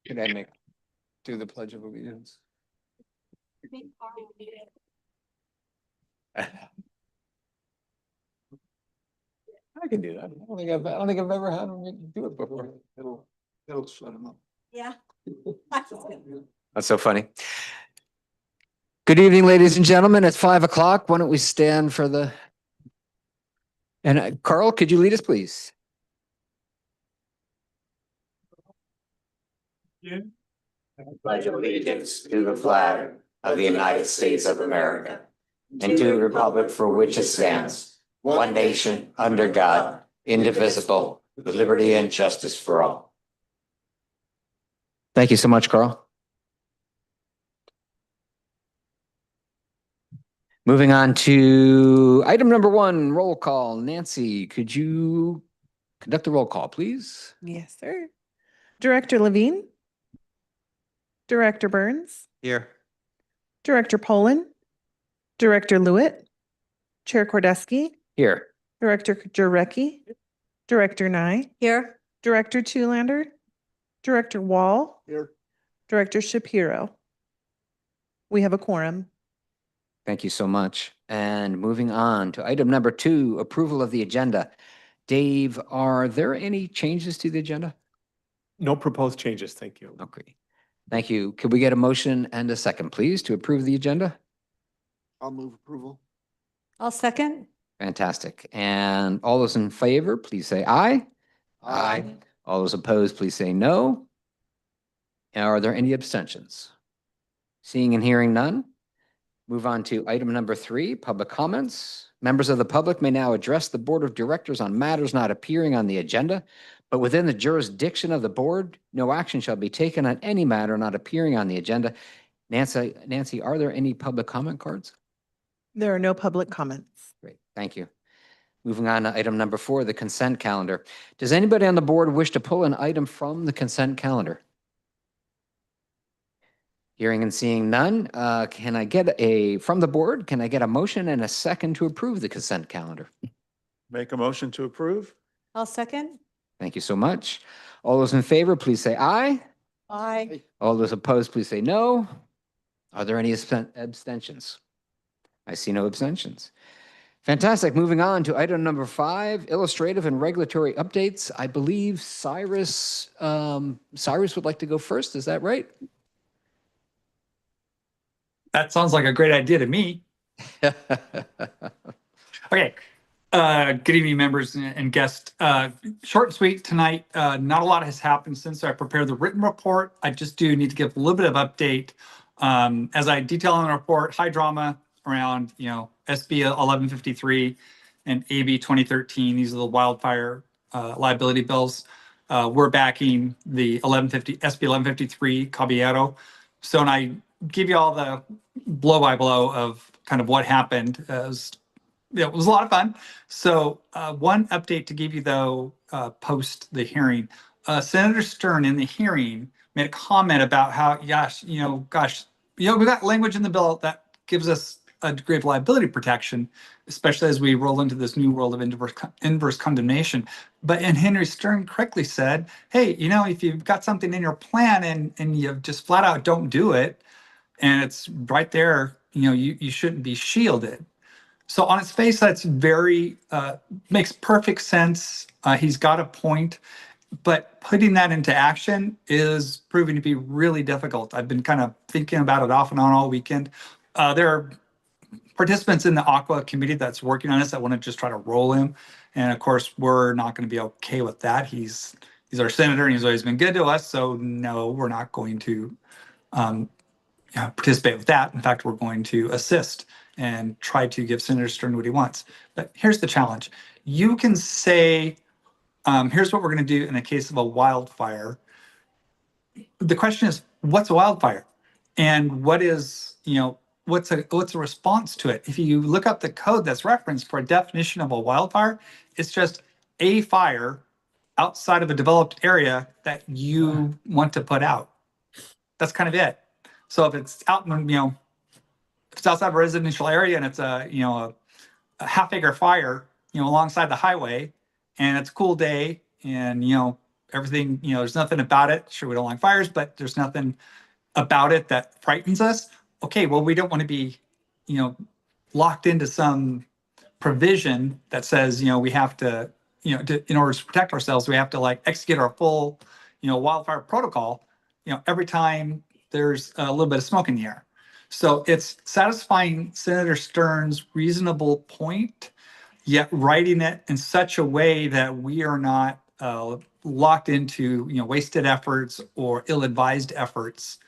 Can I do the Pledge of Allegiance? I can do that. I don't think I've ever had him do it before. It'll shut him up. Yeah. That's so funny. Good evening, ladies and gentlemen. It's 5 o'clock. Why don't we stand for the, and Carl, could you lead us, please? I pledge allegiance to the flag of the United States of America and to the republic for which it stands, one nation, under God, indivisible, with liberty and justice for all. Thank you so much, Carl. Moving on to item number 1, roll call. Nancy, could you conduct the roll call, please? Yes, sir. Director Levine. Director Burns. Here. Director Poland. Director Lewitt. Chair Kordeski. Here. Director Jarecki. Director Nye. Here. Director Tulander. Director Wall. Here. Director Shapiro. We have a quorum. Thank you so much. And moving on to item number 2, approval of the agenda. Dave, are there any changes to the agenda? No proposed changes, thank you. Okay. Thank you. Could we get a motion and a second, please, to approve the agenda? I'll move approval. I'll second. Fantastic. And all those in favor, please say aye. All those opposed, please say no. Are there any abstentions? Seeing and hearing none. Move on to item number 3, public comments. Members of the public may now address the Board of Directors on matters not appearing on the agenda, but within the jurisdiction of the board, no action shall be taken on any matter not appearing on the agenda. Nancy, are there any public comment cards? There are no public comments. Great, thank you. Moving on to item number 4, the consent calendar. Does anybody on the board wish to pull an item from the consent calendar? Hearing and seeing none, can I get from the board, can I get a motion and a second to approve the consent calendar? Make a motion to approve? I'll second. Thank you so much. All those in favor, please say aye. Aye. All those opposed, please say no. Are there any abstentions? I see no abstentions. Fantastic. Moving on to item number 5, illustrative and regulatory updates. I believe Cyrus would like to go first. Is that right? That sounds like a great idea to me. Okay. Good evening, members and guests. Short and sweet tonight. Not a lot has happened since I prepared the written report. I just do need to give a little bit of update. As I detail in the report, high drama around, SB 1153 and AB 2013. These are the wildfire liability bills. We're backing the SB 1153 Caballero. So, and I give you all the blow by blow of kind of what happened. It was a lot of fun. So one update to give you though, post the hearing, Senator Stern in the hearing made a comment about how, we got language in the bill that gives us a degree of liability protection, especially as we roll into this new world of inverse condemnation. And Henry Stern correctly said, hey, if you've got something in your plan and you just flat out don't do it, and it's right there, you shouldn't be shielded. So on its face, that's very, makes perfect sense. He's got a point, but putting that into action is proving to be really difficult. I've been kind of thinking about it off and on all weekend. There are participants in the Aqua committee that's working on this that want to just try to roll him. And of course, we're not going to be okay with that. He's our senator and he's always been good to us. So no, we're not going to participate with that. In fact, we're going to assist and try to give Senator Stern what he wants. But here's the challenge. You can say, here's what we're going to do in a case of a wildfire. The question is, what's a wildfire? And what is, what's a response to it? If you look up the code that's referenced for a definition of a wildfire, it's just a fire outside of a developed area that you want to put out. That's kind of it. So if it's out in, if it's outside a residential area and it's a half acre fire, alongside the highway, and it's a cool day, and everything, there's nothing about it. Sure, we don't like fires, but there's nothing about it that frightens us. Okay, well, we don't want to be, locked into some provision that says, we have to, in order to protect ourselves, we have to like execute our full, wildfire protocol, every time there's a little bit of smoke in the air. So it's satisfying Senator Stern's reasonable point, yet writing it in such a way that we are not locked into, wasted efforts or ill-advised efforts,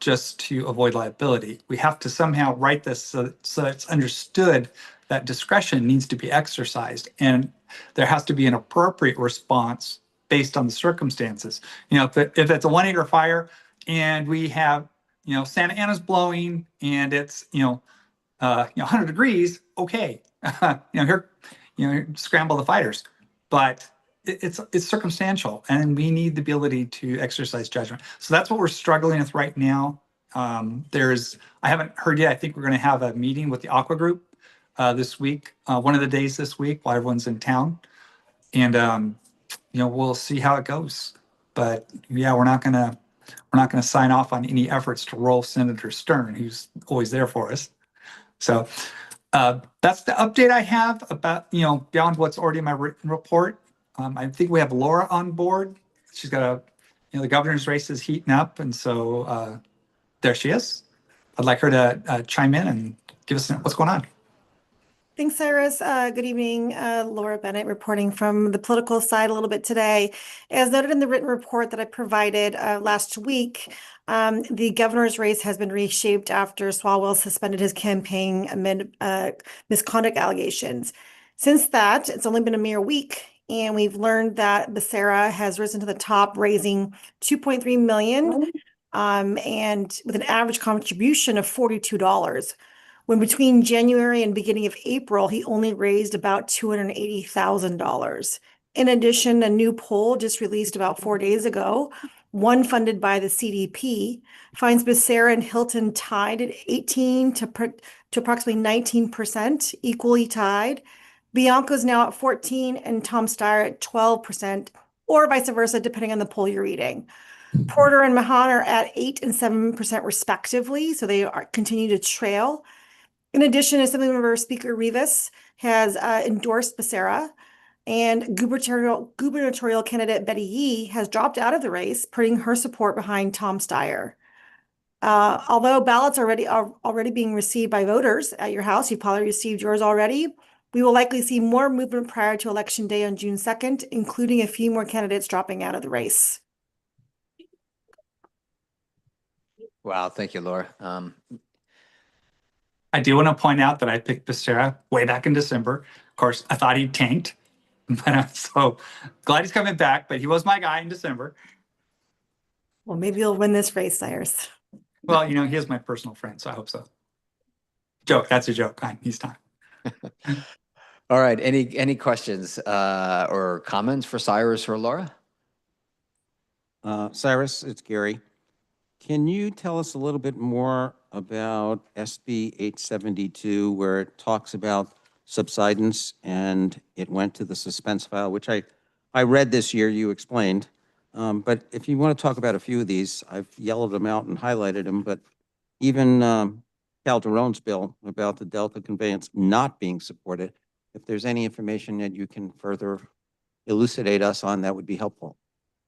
just to avoid liability. We have to somehow write this so it's understood that discretion needs to be exercised, and there has to be an appropriate response based on the circumstances. If it's a 1 acre fire and we have, Santa Ana's blowing and it's, 100 degrees, okay, scramble the fighters. But it's circumstantial, and we need the ability to exercise judgment. So that's what we're struggling with right now. I haven't heard yet. I think we're going to have a meeting with the Aqua Group this week, one of the days this week while everyone's in town, and we'll see how it goes. But yeah, we're not gonna sign off on any efforts to roll Senator Stern, who's always there for us. So that's the update I have about, beyond what's already in my written report. I think we have Laura on board. She's got the governor's race is heating up. And so there she is. I'd like her to chime in and give us what's going on. Thanks, Cyrus. Good evening. Laura Bennett reporting from the political side a little bit today. As noted in the written report that I provided last week, the governor's race has been reshaped after Swalwell suspended his campaign amid misconduct allegations. Since that, it's only been a mere week, and we've learned that Becerra has risen to the top, raising $2.3 million, and with an average contribution of $42. When between January and beginning of April, he only raised about $280,000. In addition, a new poll just released about 4 days ago, one funded by the CDP, finds Becerra and Hilton tied at 18 to approximately 19%, equally tied. Bianco's now at 14 and Tom Steyer at 12%, or vice versa, depending on the poll you're reading. Porter and Mahan are at 8 and 7% respectively, so they continue to trail. In addition, Assemblymember Speaker Rivas has endorsed Becerra, and gubernatorial candidate Betty Yee has dropped out of the race, putting her support behind Tom Steyer. Although ballots are already being received by voters at your house, you've probably received yours already, we will likely see more movement prior to Election Day on June 2nd, including a few more candidates dropping out of the race. Wow, thank you, Laura. I do want to point out that I picked Becerra way back in December. Of course, I thought he tanked, but I'm so glad he's coming back, but he was my guy in December. Well, maybe you'll win this race, Cyrus. Well, he is my personal friend, so I hope so. Joke, that's a joke. He's time. All right, any questions or comments for Cyrus or Laura? Cyrus, it's Gary. Can you tell us a little bit more about SB 872, where it talks about subsidence and it went to the suspense file, which I read this year, you explained. But if you want to talk about a few of these, I've yellowed them out and highlighted them, but even Calderon's bill about the Delta conveyance not being supported, if there's any information that you can further elucidate us on, that would be helpful.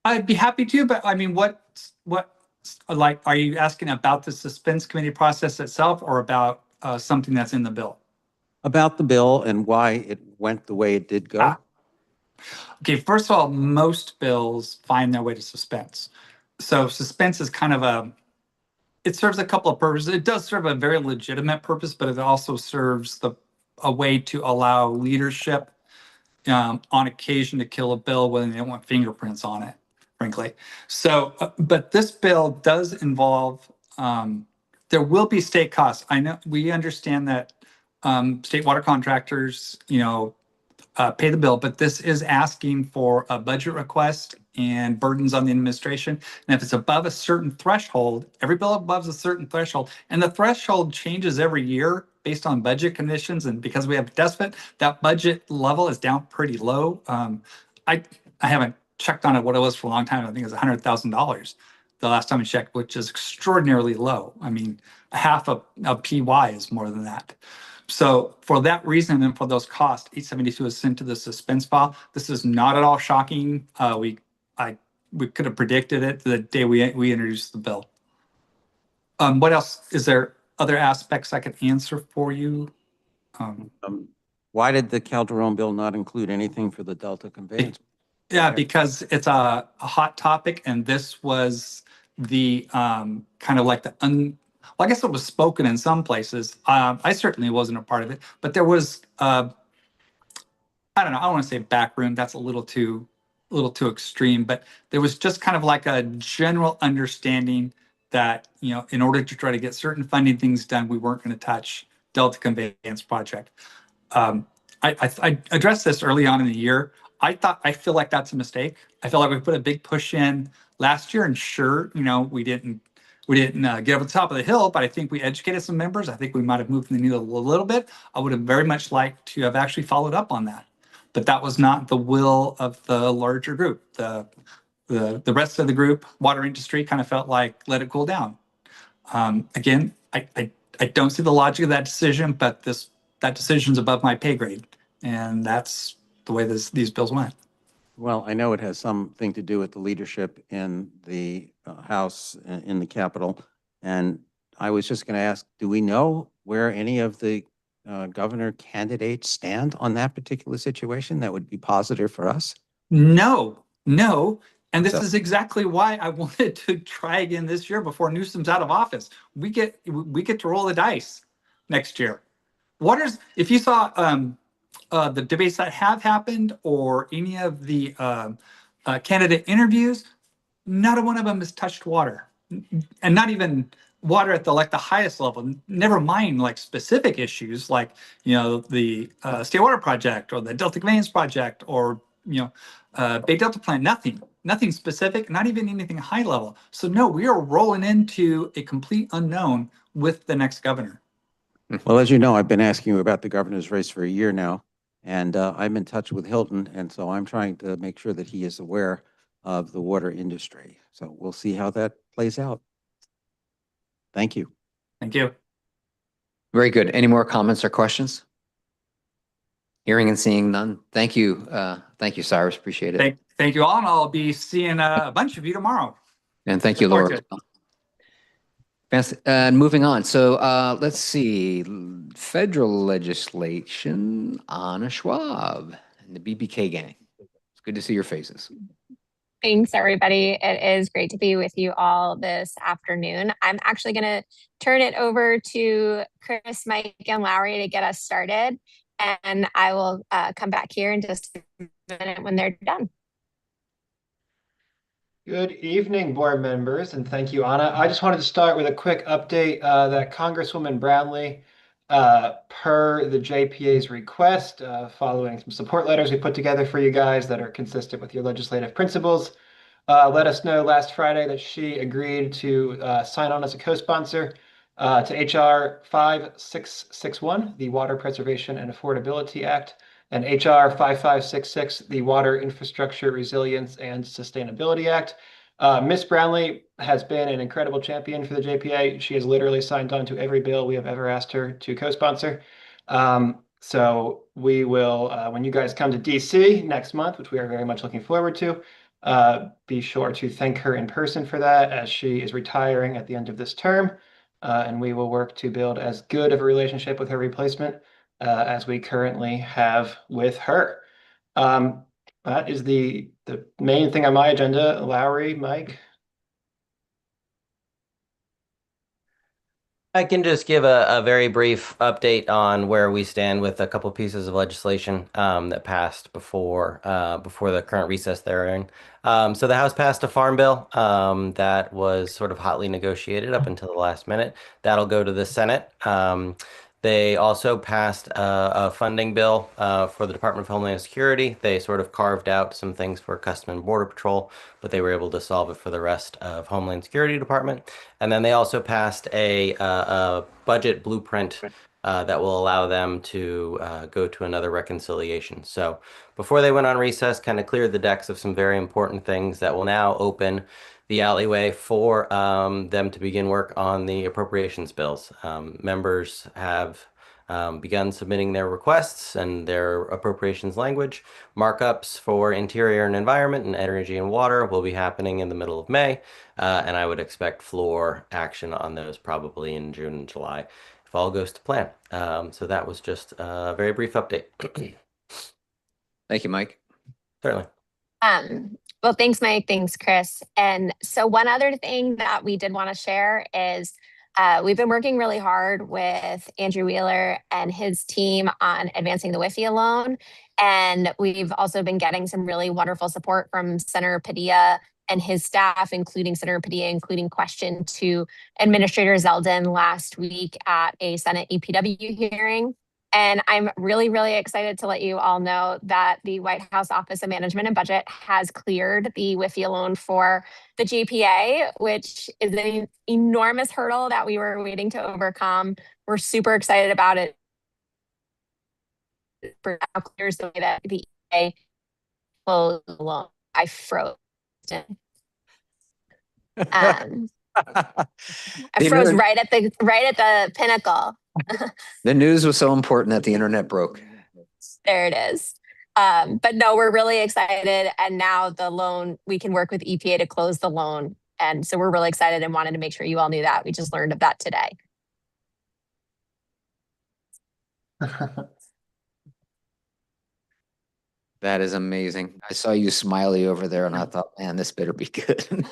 I'd be happy to, but I mean, what are you asking about the suspense committee process itself, or about something that's in the bill? About the bill and why it went the way it did go. Okay, first of all, most bills find their way to suspense. So suspense is kind of it serves a couple of purposes. It does serve a very legitimate purpose, but it also serves a way to allow leadership on occasion to kill a bill when they don't want fingerprints on it, frankly. So, but this bill does involve, there will be state costs. I know, we understand that state water contractors, pay the bill, but this is asking for a budget request and burdens on the administration. And if it's above a certain threshold, every bill above a certain threshold, and the threshold changes every year based on budget conditions. And because we have a deficit, that budget level is down pretty low. I haven't checked on it what it was for a long time. I think it was $100,000 the last time I checked, which is extraordinarily low. I mean, half of PY is more than that. So for that reason and for those costs, 872 is sent to the suspense file. This is not at all shocking. We could have predicted it the day we introduced the bill. What else? Is there other aspects I could answer for you? Why did the Calderon bill not include anything for the Delta conveyance? Yeah, because it's a hot topic, and this was the kind of like the well, I guess it was spoken in some places. I certainly wasn't a part of it, but there was I don't know. I don't want to say backroom. That's a little too extreme, but there was just kind of like a general understanding that, you know, in order to try to get certain funding things done, we weren't going to touch Delta Conveyance Project. I addressed this early on in the year. I feel like that's a mistake. I feel like we put a big push in last year, and sure, you know, we didn't get over the top of the hill, but I think we educated some members. I think we might have moved the needle a little bit. I would have very much liked to have actually followed up on that, but that was not the will of the larger group. The rest of the group, water industry, kind of felt like let it cool down. Again, I don't see the logic of that decision, but that decision's above my pay grade, and that's the way these bills went. Well, I know it has something to do with the leadership in the House, in the Capitol. And I was just going to ask, do we know where any of the governor candidates stand on that particular situation that would be positive for us? No. And this So- is exactly why I wanted to try again this year before Newsom's out of office. We get to roll the dice next year. If you saw the debates that have happened or any of the candidate interviews, not one of them has touched water, and not even water at the highest level. Never mind like specific issues like, you know, the State Water Project or the Delta Conveyance Project or, you know, Bay Delta Plan. Nothing specific, not even anything high level. So no, we are rolling into a complete unknown with the next governor. Well, as you know, I've been asking you about the governor's race for a year now, and I'm in touch with Hilton, and so I'm trying to make sure that he is aware of the water industry. So we'll see how that plays out. Thank you. Thank you. Very good. Any more comments or questions? Hearing and seeing none. Thank you. Thank you, Cyrus. Appreciate it. Thank you all, and I'll be seeing a bunch of you tomorrow. And thank you, Look forward Laura. to it. And moving on. So let's see. Federal legislation, Anna Schwab and the BBK gang. It's good to see your faces. Thanks, everybody. It is great to be with you all this afternoon. I'm actually going to turn it over to Chris, Mike, and Lowry to get us started. And I will come back here in just a minute when they're done. Good evening, board members, and thank you, Anna. I just wanted to start with a quick update that Congresswoman Brownlee, per the JPA's request, following some support letters we put together for you guys that are consistent with your legislative principles, let us know last Friday that she agreed to sign on as a co-sponsor to HR 5661, the Water Preservation and Affordability Act, and HR 5566, the Water Infrastructure Resilience and Sustainability Act. Ms. Brownlee has been an incredible champion for the JPA. She has literally signed on to every bill we have ever asked her to co-sponsor. So we will, when you guys come to DC next month, which we are very much looking forward to, be sure to thank her in person for that, as she is retiring at the end of this term. And we will work to build as good of a relationship with her replacement as we currently have with her. That is the main thing on my agenda. Lowry, Mike? I can just give a very brief update on where we stand with a couple pieces of legislation that passed before the current recess they're in. So the House passed a farm bill that was sort of hotly negotiated up until the last minute. That'll go to the Senate. They also passed a funding bill for the Department of Homeland Security. They sort of carved out some things for Customs and Border Patrol, but they were able to solve it for the rest of Homeland Security Department. And then they also passed a budget blueprint that will allow them to go to another reconciliation. So before they went on recess, kind of cleared the decks of some very important things that will now open the alleyway for them to begin work on the appropriations bills. Members have begun submitting their requests and their appropriations language. Markups for interior and environment and energy and water will be happening in the middle of May, and I would expect floor action on those probably in June and July if all goes to plan. So that was just a very brief update. Thank you, Mike. Certainly. Well, thanks, Mike. Thanks, Chris. And so one other thing that we did want to share is we've been working really hard with Andrew Wheeler and his team on advancing the WIFIA loan. And we've also been getting some really wonderful support from Senator Padilla and his staff, including Senator Padilla, including question to Administrator Zeldin last week at a Senate EPW hearing. And I'm really, really excited to let you all know that the White House Office of Management and Budget has cleared the WIFIA loan for the JPA, which is an enormous hurdle that we were waiting to overcome. We're super excited about it. For now clears the way that the EPA closed the loan. I froze. I froze right at the pinnacle. The news was so important that the internet broke. There it is. But no, we're really excited. And now the loan, we can work with EPA to close the loan. And so we're really excited and wanted to make sure you all knew that. We just learned of that today. That is amazing. I saw you smiley over there and I thought, man, this better be good.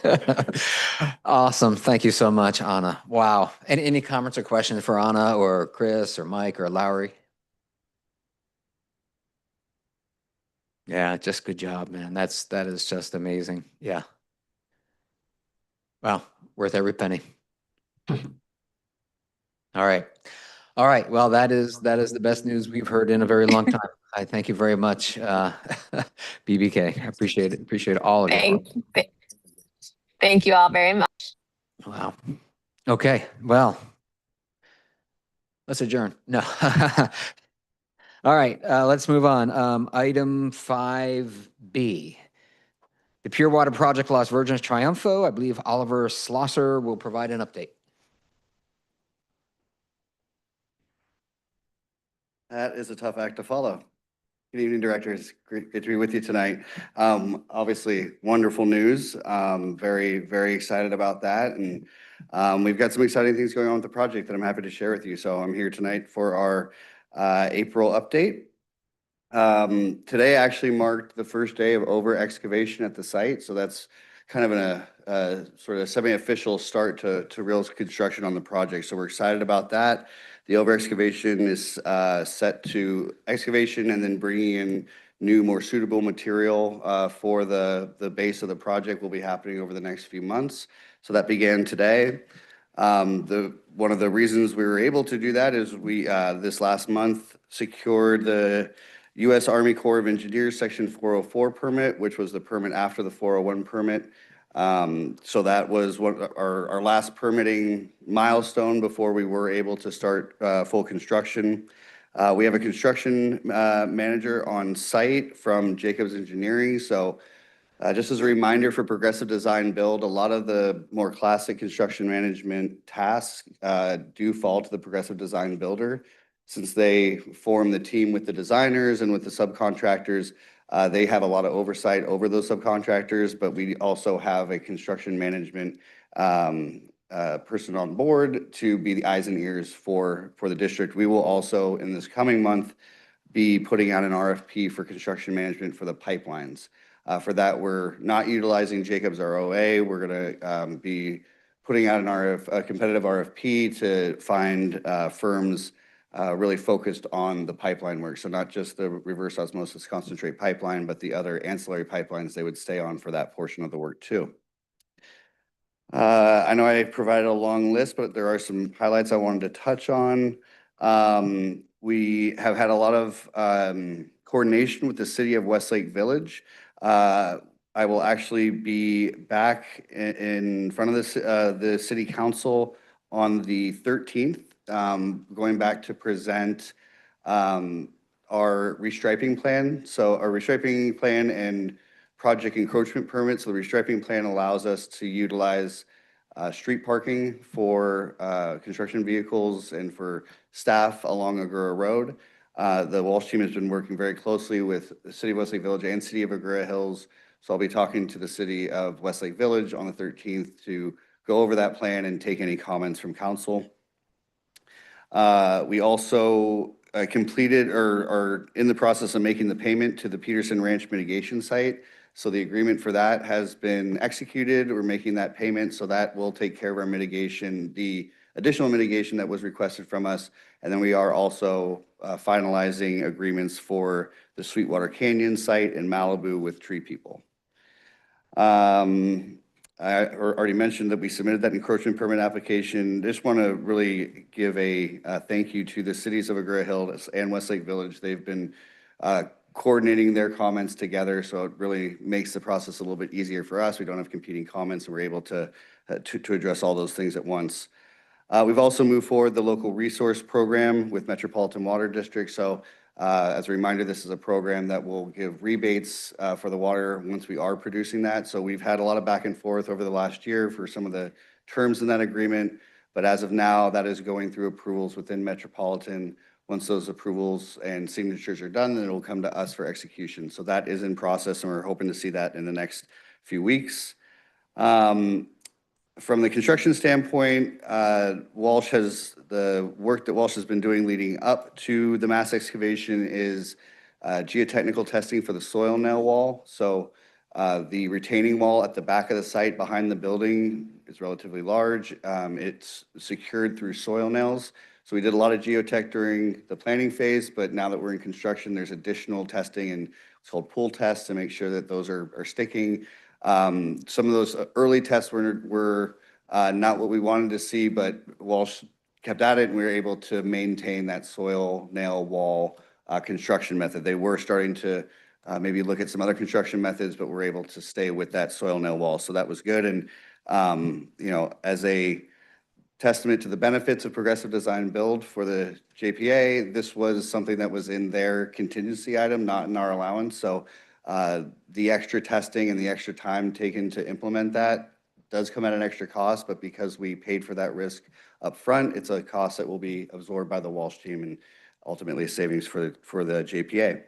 Awesome. Thank you so much, Anna. Wow. Any comments or questions for Anna or Chris or Mike or Lowry? Yeah, just good job, man. That is just amazing. Yeah. Wow, worth every penny. All right. All right. Well, that is the best news we've heard in a very long time. I thank you very much, BBK. I appreciate it. Appreciate all of you. Thank you all very much. Wow. Okay. Well, let's adjourn. No. All right. Let's move on. Item 5B. The Pure Water Project Los Virgenes Triunfo. I believe Oliver Schlosser will provide an update. That is a tough act to follow. Good evening, directors. Great to be with you tonight. Obviously, wonderful news. Very, very excited about that. And we've got some exciting things going on with the project that I'm happy to share with you. So I'm here tonight for our April update. Today actually marked the first day of over excavation at the site. So that's kind of a sort of semi-official start to real construction on the project. So we're excited about that. The over excavation is set to excavation and then bringing in new, more suitable material for the base of the project will be happening over the next few months. So that began today. One of the reasons we were able to do that is we this last month secured the U.S. Army Corps of Engineers Section 404 permit, which was the permit after the 401 permit. So that was our last permitting milestone before we were able to start full construction. We have a construction manager on site from Jacobs Engineering. So just as a reminder for progressive design build, a lot of the more classic construction management tasks do fall to the progressive design builder. Since they form the team with the designers and with the subcontractors, they have a lot of oversight over those subcontractors, but we also have a construction management person on board to be the eyes and ears for the district. We will also, in this coming month, be putting out an RFP for construction management for the pipelines. For that, we're not utilizing Jacobs ROA. We're going to be putting out a competitive RFP to find firms really focused on the pipeline work. So not just the reverse osmosis concentrate pipeline, but the other ancillary pipelines they would stay on for that portion of the work too. I know I provided a long list, but there are some highlights I wanted to touch on. We have had a lot of coordination with the city of Westlake Village. I will actually be back in front of the city council on the 13th, going back to present our restriping plan. So our restriping plan and project encroachment permit. So the restriping plan allows us to utilize street parking for construction vehicles and for staff along Agoura Road. The Walsh team has been working very closely with the City of Westlake Village and City of Agoura Hills. So I'll be talking to the City of Westlake Village on the 13th to go over that plan and take any comments from council. We also completed or are in the process of making the payment to the Peterson Ranch mitigation site. So the agreement for that has been executed. We're making that payment, so that will take care of our mitigation, the additional mitigation that was requested from us. And then we are also finalizing agreements for the Sweetwater Canyon site in Malibu with Tree People. I already mentioned that we submitted that encroachment permit application. Just want to really give a thank you to the cities of Agoura Hills and Westlake Village. They've been coordinating their comments together, so it really makes the process a little bit easier for us. We don't have competing comments, and we're able to address all those things at once. We've also moved forward the local resource program with Metropolitan Water District. So as a reminder, this is a program that will give rebates for the water once we are producing that. So we've had a lot of back and forth over the last year for some of the terms in that agreement. But as of now, that is going through approvals within Metropolitan. Once those approvals and signatures are done, then it will come to us for execution. So that is in process, and we're hoping to see that in the next few weeks. From the construction standpoint, the work that Walsh has been doing leading up to the mass excavation is geotechnical testing for the soil nail wall. So the retaining wall at the back of the site behind the building is relatively large. It's secured through soil nails. So we did a lot of geotech during the planning phase, but now that we're in construction, there's additional testing and it's called pool tests to make sure that those are sticking. Some of those early tests were not what we wanted to see, but Walsh kept at it and we were able to maintain that soil nail wall construction method. They were starting to maybe look at some other construction methods, but we're able to stay with that soil nail wall. So that was good. And, as a testament to the benefits of progressive design and build for the JPA, this was something that was in their contingency item, not in our allowance. So the extra testing and the extra time taken to implement that does come at an extra cost, but because we paid for that risk up front, it's a cost that will be absorbed by the Walsh team and ultimately savings for the JPA.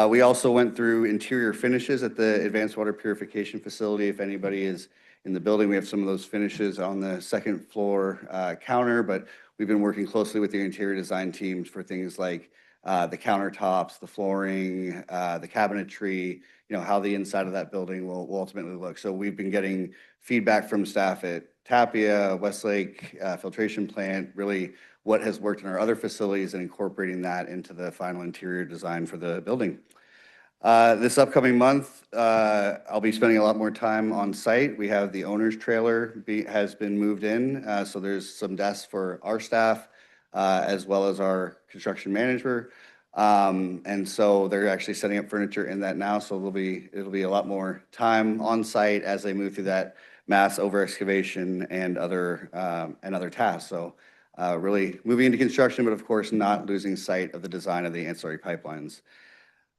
We also went through interior finishes at the Advanced Water Purification Facility. If anybody is in the building, we have some of those finishes on the second floor counter, but we've been working closely with the interior design teams for things like the countertops, the flooring, the cabinetry, how the inside of that building will ultimately look. So we've been getting feedback from staff at Tapia, Westlake filtration plant, really what has worked in our other facilities and incorporating that into the final interior design for the building. This upcoming month, I'll be spending a lot more time on site. We have the owner's trailer has been moved in. So there's some desks for our staff as well as our construction manager. And so they're actually setting up furniture in that now. So it'll be a lot more time on site as they move through that mass over excavation and other tasks. So really moving into construction, but of course not losing sight of the design of the ancillary pipelines.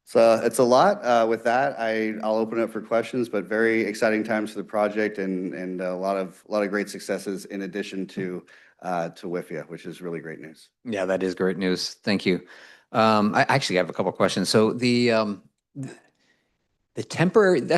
So it's a lot. With that, I'll open it up for questions, but very exciting times for the project and a lot of great successes in addition to WIFIA, which is really great news. Yeah, that is great news. Thank you. I actually have a couple of questions. So that's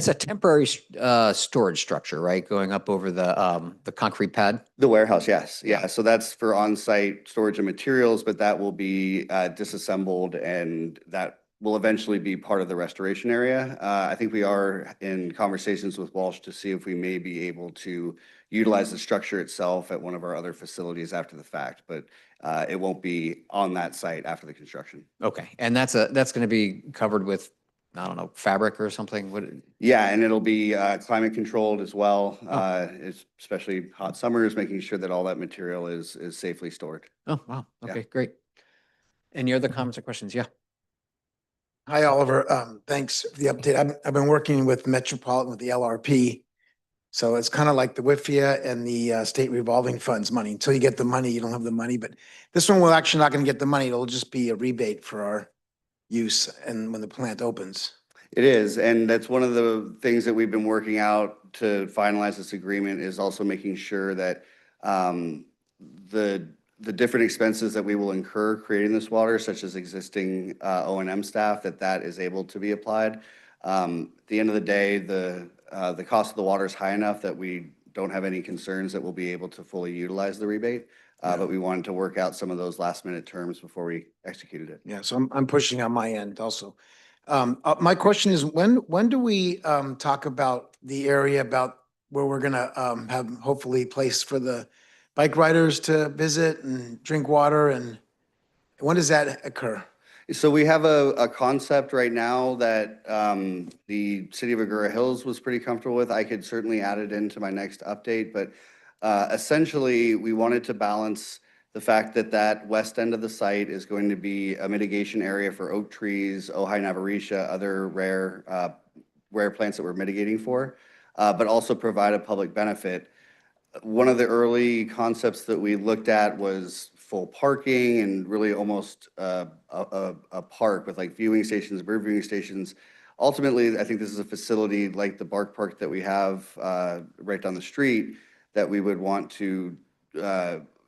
a temporary storage structure, right? Going up over the concrete pad? The warehouse, yes. Yeah. So that's for on-site storage of materials, but that will be disassembled and that will eventually be part of the restoration area. I think we are in conversations with Walsh to see if we may be able to utilize the structure itself at one of our other facilities after the fact, but it won't be on that site after the construction. Okay. And that's going to be covered with, I don't know, fabric or something? Yeah, and it'll be climate controlled as well, especially hot summers, making sure that all that material is safely stored. Oh, wow. Okay, great. Any other comments or questions? Yeah. Hi, Oliver. Thanks for the update. I've been working with Metropolitan with the LRP. So it's kind of like the WIFIA and the state revolving funds money. Until you get the money, you don't have the money. But this one, we're actually not going to get the money. It'll just be a rebate for our use and when the plant opens. It is, and that's one of the things that we've been working out to finalize this agreement is also making sure that the different expenses that we will incur creating this water, such as existing O&M staff, that is able to be applied. At the end of the day, the cost of the water is high enough that we don't have any concerns that we'll be able to fully utilize the rebate. But we wanted to work out some of those last minute terms before we executed it. Yeah, so I'm pushing on my end also. My question is, when do we talk about the area about where we're gonna have hopefully place for the bike riders to visit and drink water, and when does that occur? So we have a concept right now that the city of Agoura Hills was pretty comfortable with. I could certainly add it into my next update, but essentially we wanted to balance the fact that that west end of the site is going to be a mitigation area for oak trees, Ojai navaricia, other rare plants that we're mitigating for, but also provide a public benefit. One of the early concepts that we looked at was full parking and really almost a park with like viewing stations, bird viewing stations. Ultimately, I think this is a facility like the Bark Park that we have right down the street that we would want to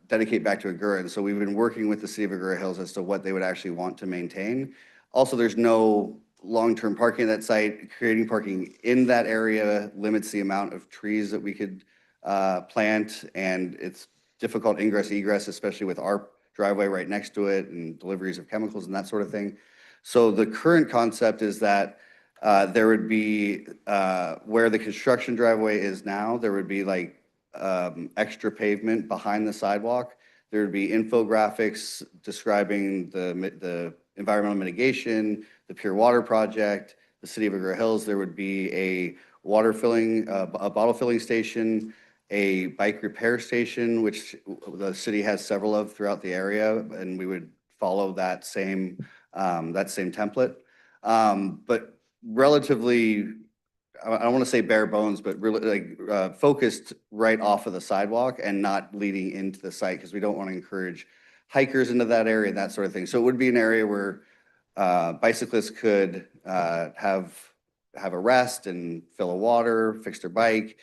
dedicate back to Agoura. And so we've been working with the city of Agoura Hills as to what they would actually want to maintain. Also, there's no long-term parking at that site. Creating parking in that area limits the amount of trees that we could plant, and it's difficult ingress egress, especially with our driveway right next to it and deliveries of chemicals and that sort of thing. So the current concept is that there would be where the construction driveway is now, there would be like extra pavement behind the sidewalk. There would be infographics describing the environmental mitigation, the pure water project, the city of Agoura Hills. There would be a water filling, a bottle filling station, a bike repair station, which the city has several of throughout the area, and we would follow that same template. But relatively, I don't want to say bare bones, but really like focused right off of the sidewalk and not leading into the site, because we don't want to encourage hikers into that area and that sort of thing. So it would be an area where bicyclists could have a rest and fill a water, fix their bike,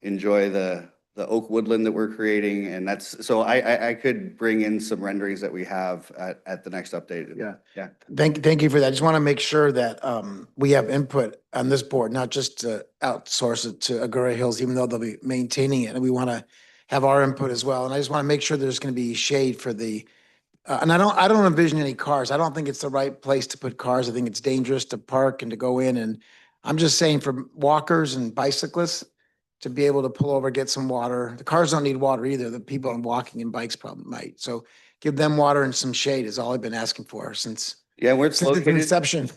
enjoy the oak woodland that we're creating. And that's, so I could bring in some renderings that we have at the next update. Yeah. Yeah. Thank you for that. I just want to make sure that we have input on this board, not just to outsource it to Agoura Hills, even though they'll be maintaining it. And we want to have our input as well. And I just want to make sure there's going to be shade for the, and I don't envision any cars. I don't think it's the right place to put cars. I think it's dangerous to park and to go in. And I'm just saying for walkers and bicyclists to be able to pull over, get some water. The cars don't need water either. The people walking and bikes probably might. So give them water and some shade is all I've been asking for since Where it's the located, inception.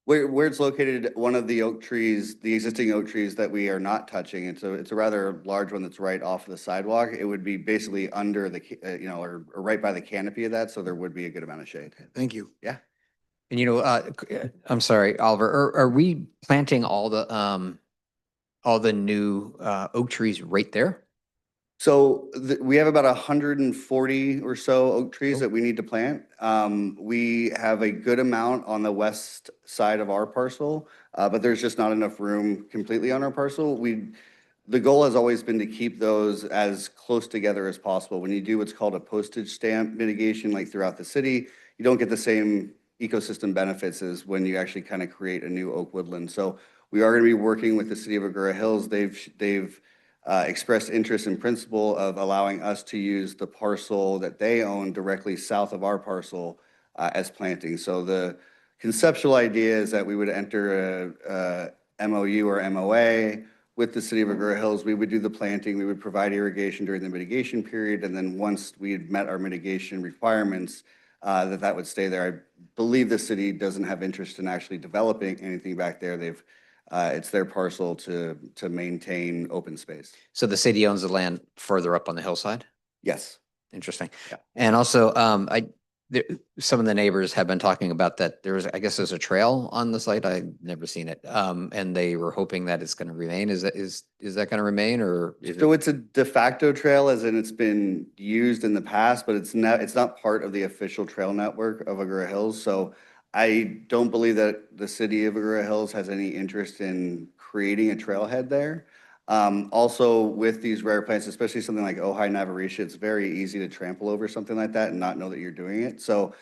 where it's located, one of the oak trees, the existing oak trees that we are not touching, it's a rather large one that's right off of the sidewalk. It would be basically under the, or right by the canopy of that, so there would be a good amount of shade. Thank you. Yeah. And I'm sorry, Oliver, are we planting all the new oak trees right there? So we have about 140 or so oak trees that we need to plant. We have a good amount on the west side of our parcel, but there's just not enough room completely on our parcel. The goal has always been to keep those as close together as possible. When you do what's called a postage stamp mitigation, like throughout the city, you don't get the same ecosystem benefits as when you actually kind of create a new oak woodland. So we are going to be working with the city of Agoura Hills. They've expressed interest in principle of allowing us to use the parcel that they own directly south of our parcel as planting. So the conceptual idea is that we would enter a MOU or MOA with the city of Agoura Hills. We would do the planting, we would provide irrigation during the mitigation period, and then once we had met our mitigation requirements, that would stay there. I believe the city doesn't have interest in actually developing anything back there. It's their parcel to maintain open space. So the city owns the land further up on the hillside? Yes. Interesting. Yeah. And also, there, some of the neighbors have been talking about that. I guess there's a trail on the site. I've never seen it. And they were hoping that it's going to remain. Is that going to remain or? So it's a de facto trail, as in it's been used in the past, but it's not part of the official trail network of Agoura Hills. So I don't believe that the city of Agoura Hills has any interest in creating a trailhead there. Also with these rare plants, especially something like Ojai Navarisha, it's very easy to trample over something like that and not know that you're doing it. So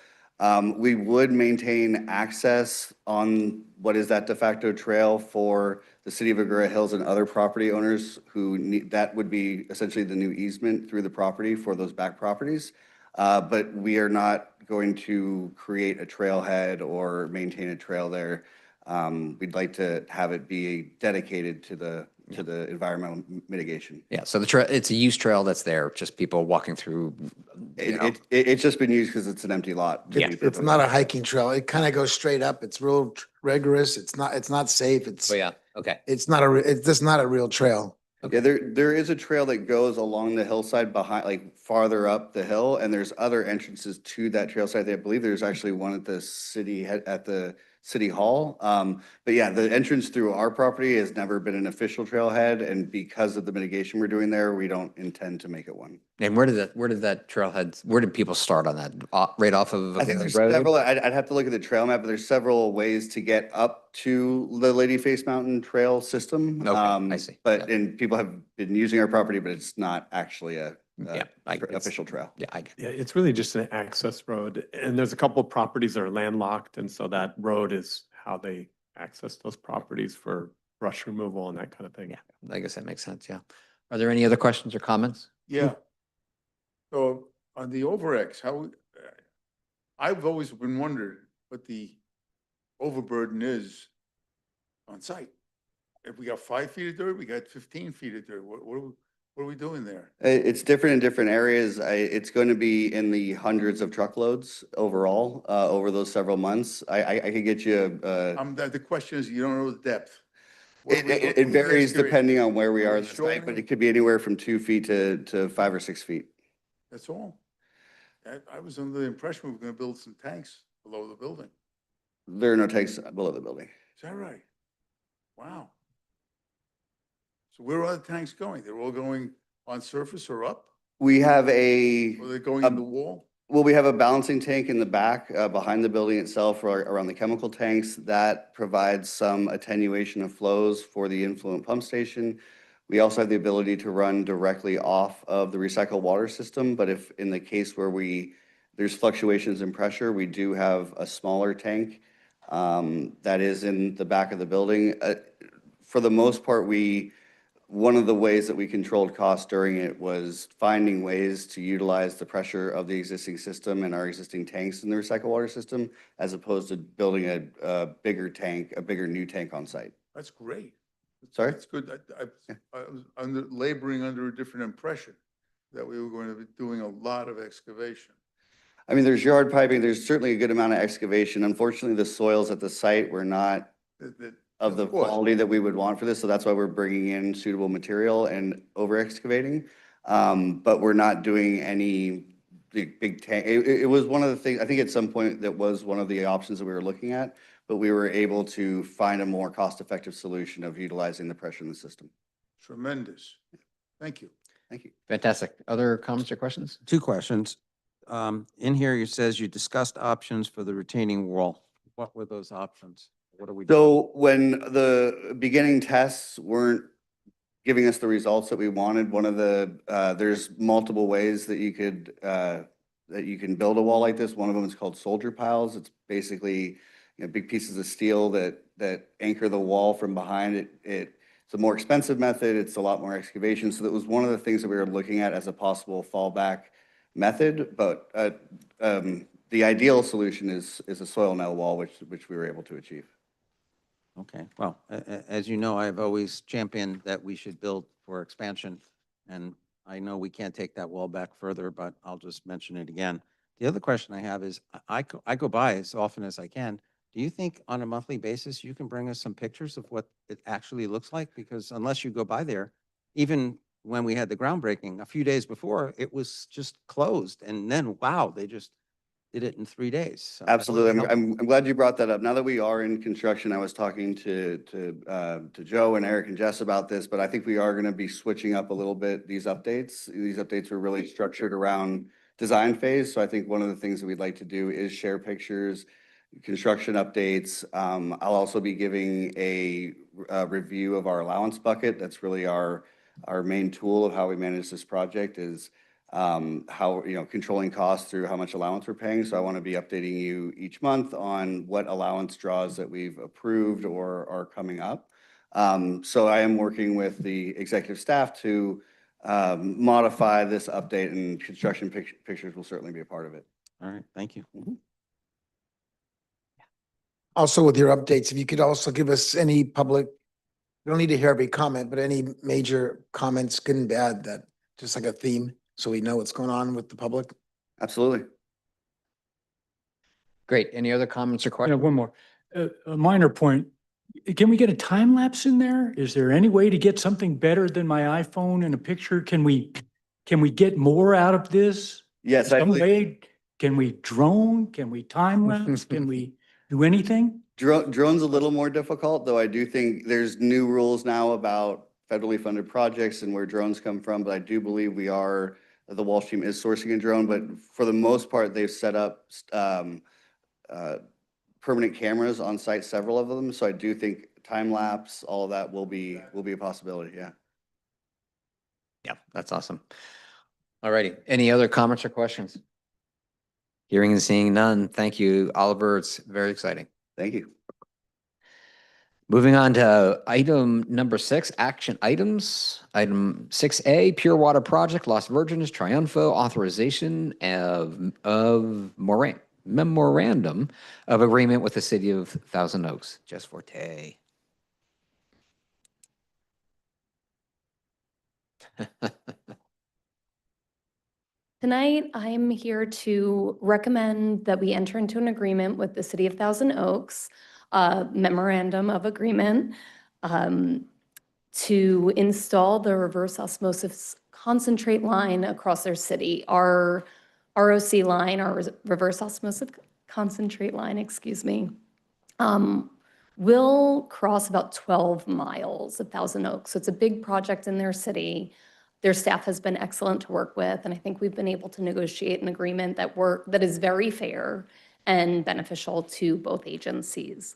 we would maintain access on what is that de facto trail for the city of Agoura Hills and other property owners who need, that would be essentially the new easement through the property for those back properties. But we are not going to create a trailhead or maintain a trail there. We'd like to have it be dedicated to the environmental mitigation. Yeah, so it's a use trail that's there, just people walking through. It's just been used because it's an empty lot. to Yeah. be It's perfectly not a honest. hiking trail. It kind of goes straight up. It's real rigorous. It's not safe. Oh, yeah, okay. It's just not a real trail. Yeah, there is a trail that goes along the hillside behind, like farther up the hill, and there's other entrances to that trail site. I believe there's actually one at the city hall. But yeah, the entrance through our property has never been an official trailhead, and because of the mitigation we're doing there, we don't intend to make it one. And where did that trailhead, where did people start on that? Right off of I think there's the road? several, I'd have to look at the trail map, but there's several ways to get up to the Lady Face Mountain Trail system. Okay, I see. But, Yeah. and people have been using our property, but it's not actually a Yeah, official trail. Yeah, I get it. Yeah, it's really just an access road, and there's a couple of properties that are landlocked, and so that road is how they access those properties for brush removal and that kind of thing. Yeah, I guess that makes sense, yeah. Are there any other questions or comments? Yeah. So on the overX, I've always been wondering what the overburden is on site. If we got 5 feet of dirt, we got 15 feet of dirt. What are we doing there? It's different in different areas. It's going to be in the hundreds of truckloads overall, over those several months. I could get you, The question is, you don't know the depth. What are we- what it are we varies excavating? depending on where we Are are we in the site, showing but it? it could be anywhere from 2 feet to 5 or 6 feet. That's all. I was under the impression we were gonna build some tanks below the building. There are no tanks below the building. Is that right? Wow. So where are the tanks going? They're all going on surface or up? We have Or they're going in the wall? Well, we have a balancing tank in the back, behind the building itself, around the chemical tanks. That provides some attenuation of flows for the influent pump station. We also have the ability to run directly off of the recycled water system, but if in the case where there's fluctuations in pressure, we do have a smaller tank that is in the back of the building. For the most part, one of the ways that we controlled costs during it was finding ways to utilize the pressure of the existing system and our existing tanks in the recycled water system, as opposed to building a bigger tank, a bigger new tank on site. That's great. Sorry? That's good. I was laboring under a different impression that we were going to be doing a lot of excavation. I mean, there's yard piping, there's certainly a good amount of excavation. Unfortunately, the soils at the site were not of the course. quality that we would want for this, so that's why we're bringing in suitable material and over excavating. But we're not doing any big tank. It was one of the things, I think at some point that was one of the options that we were looking at, but we were able to find a more cost-effective solution of utilizing the pressure in the system. Tremendous. Thank you. Thank you. Fantastic. Other comments or questions? 2 questions. In here, it says you discussed options for the retaining wall. What were those options? What are we doing? So when the beginning tests weren't giving us the results that we wanted, there's multiple ways that you can build a wall like this. One of them is called soldier piles. It's basically, big pieces of steel that anchor the wall from behind it. It's a more expensive method. It's a lot more excavation. So that was one of the things that we were looking at as a possible fallback method. But the ideal solution is a soil nail wall, which we were able to achieve. Okay, well, as you know, I've always championed that we should build for expansion. And I know we can't take that wall back further, but I'll just mention it again. The other question I have is, I go by as often as I can. Do you think on a monthly basis, you can bring us some pictures of what it actually looks like? Because unless you go by there, even when we had the groundbreaking, a few days before, it was just closed. And then, wow, they just did it in 3 days. So- Absolutely. I'm glad you brought that up. Now that we are in construction, I was talking to Joe and Eric and Jess about this, but I think we are going to be switching up a little bit these updates. These updates were really structured around design phase. So I think one of the things that we'd like to do is share pictures, construction updates. I'll also be giving a review of our allowance bucket. That's really our main tool of how we manage this project is how, controlling costs through how much allowance we're paying. So I want to be updating you each month on what allowance draws that we've approved or are coming up. So I am working with the executive staff to modify this update, and construction pictures will certainly be a part of it. All right, thank you. Also with your updates, if you could also give us any public, we don't need to hear every comment, but any major comments, good and bad, that just like a theme, so we know what's going on with the public. Absolutely. Great. Any other comments or Yeah, questions? one more, a minor point. Can we get a time lapse in there? Is there any way to get something better than my iPhone in a picture? Can we get more out of this? Yes, Some actually, way? Can we drone? Can we time lapse? Can we do anything? drone's a little more difficult, though I do think there's new rules now about federally funded projects and where drones come from, but I do believe the Walsh team is sourcing a drone, but for the most part, they've set up permanent cameras on site, several of them. So I do think time lapse, all of that will be a possibility. Yeah. Yeah, that's awesome. All righty. Any other comments or questions? Hearing and seeing none. Thank you, Oliver. It's very exciting. Thank you. Moving on to item number 6, action items. Item 6A, Pure Water Project, Los Virgenes, Triunfo, authorization of memorandum of agreement with the city of Thousand Oaks. Jess Forte. Tonight, I'm here to recommend that we enter into an agreement with the City of Thousand Oaks, memorandum of agreement, to install the reverse osmosis concentrate line across their city. Our ROC line, our reverse osmosis concentrate line, excuse me, will cross about 12 miles of Thousand Oaks. So it's a big project in their city. Their staff has been excellent to work with, and I think we've been able to negotiate an agreement that is very fair and beneficial to both agencies.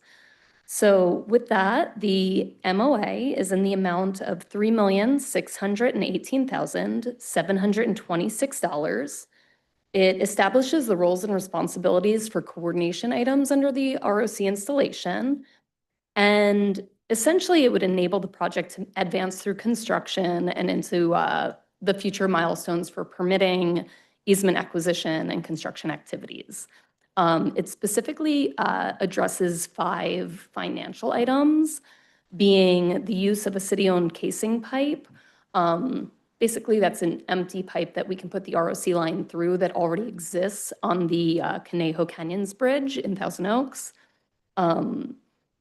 So with that, the MOA is in the amount of $3,618,726. It establishes the roles and responsibilities for coordination items under the ROC installation. And essentially, it would enable the project to advance through construction and into the future milestones for permitting, easement acquisition, and construction activities. It specifically addresses 5 financial items, being the use of a city-owned casing pipe. Basically, that's an empty pipe that we can put the ROC line through that already exists on the Conejo Canyons Bridge in Thousand Oaks.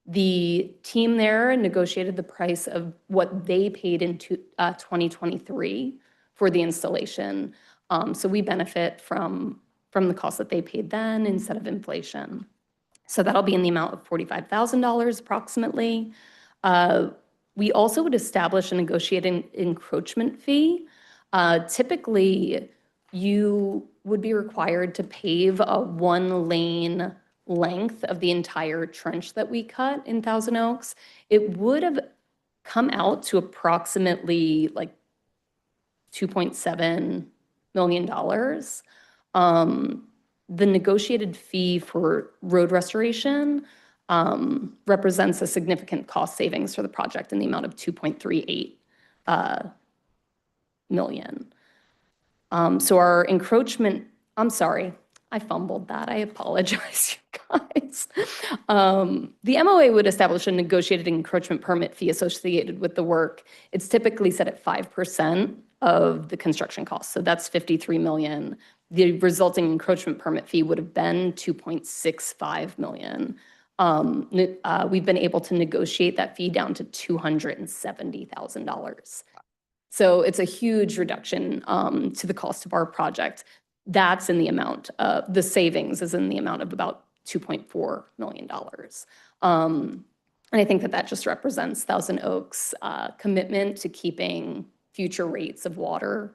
The team there negotiated the price of what they paid in 2023 for the installation. So we benefit from the cost that they paid then instead of inflation. So that'll be in the amount of $45,000 approximately. We also would establish a negotiated encroachment fee. Typically, you would be required to pave a 1-lane length of the entire trench that we cut in Thousand Oaks. It would have come out to approximately like $2.7 million. The negotiated fee for road restoration represents a significant cost savings for the project in the amount of $2.38 million. So our encroachment, I'm sorry, I fumbled that. I apologize, you guys. The MOA would establish a negotiated encroachment permit fee associated with the work. It's typically set at 5% of the construction cost. So that's $53 million. The resulting encroachment permit fee would have been $2.65 million. We've been able to negotiate that fee down to $270,000. So it's a huge reduction to the cost of our project. that's in the amount of, the savings is in the amount of about $2.4 million. And I think that that just represents Thousand Oaks' commitment to keeping future rates of water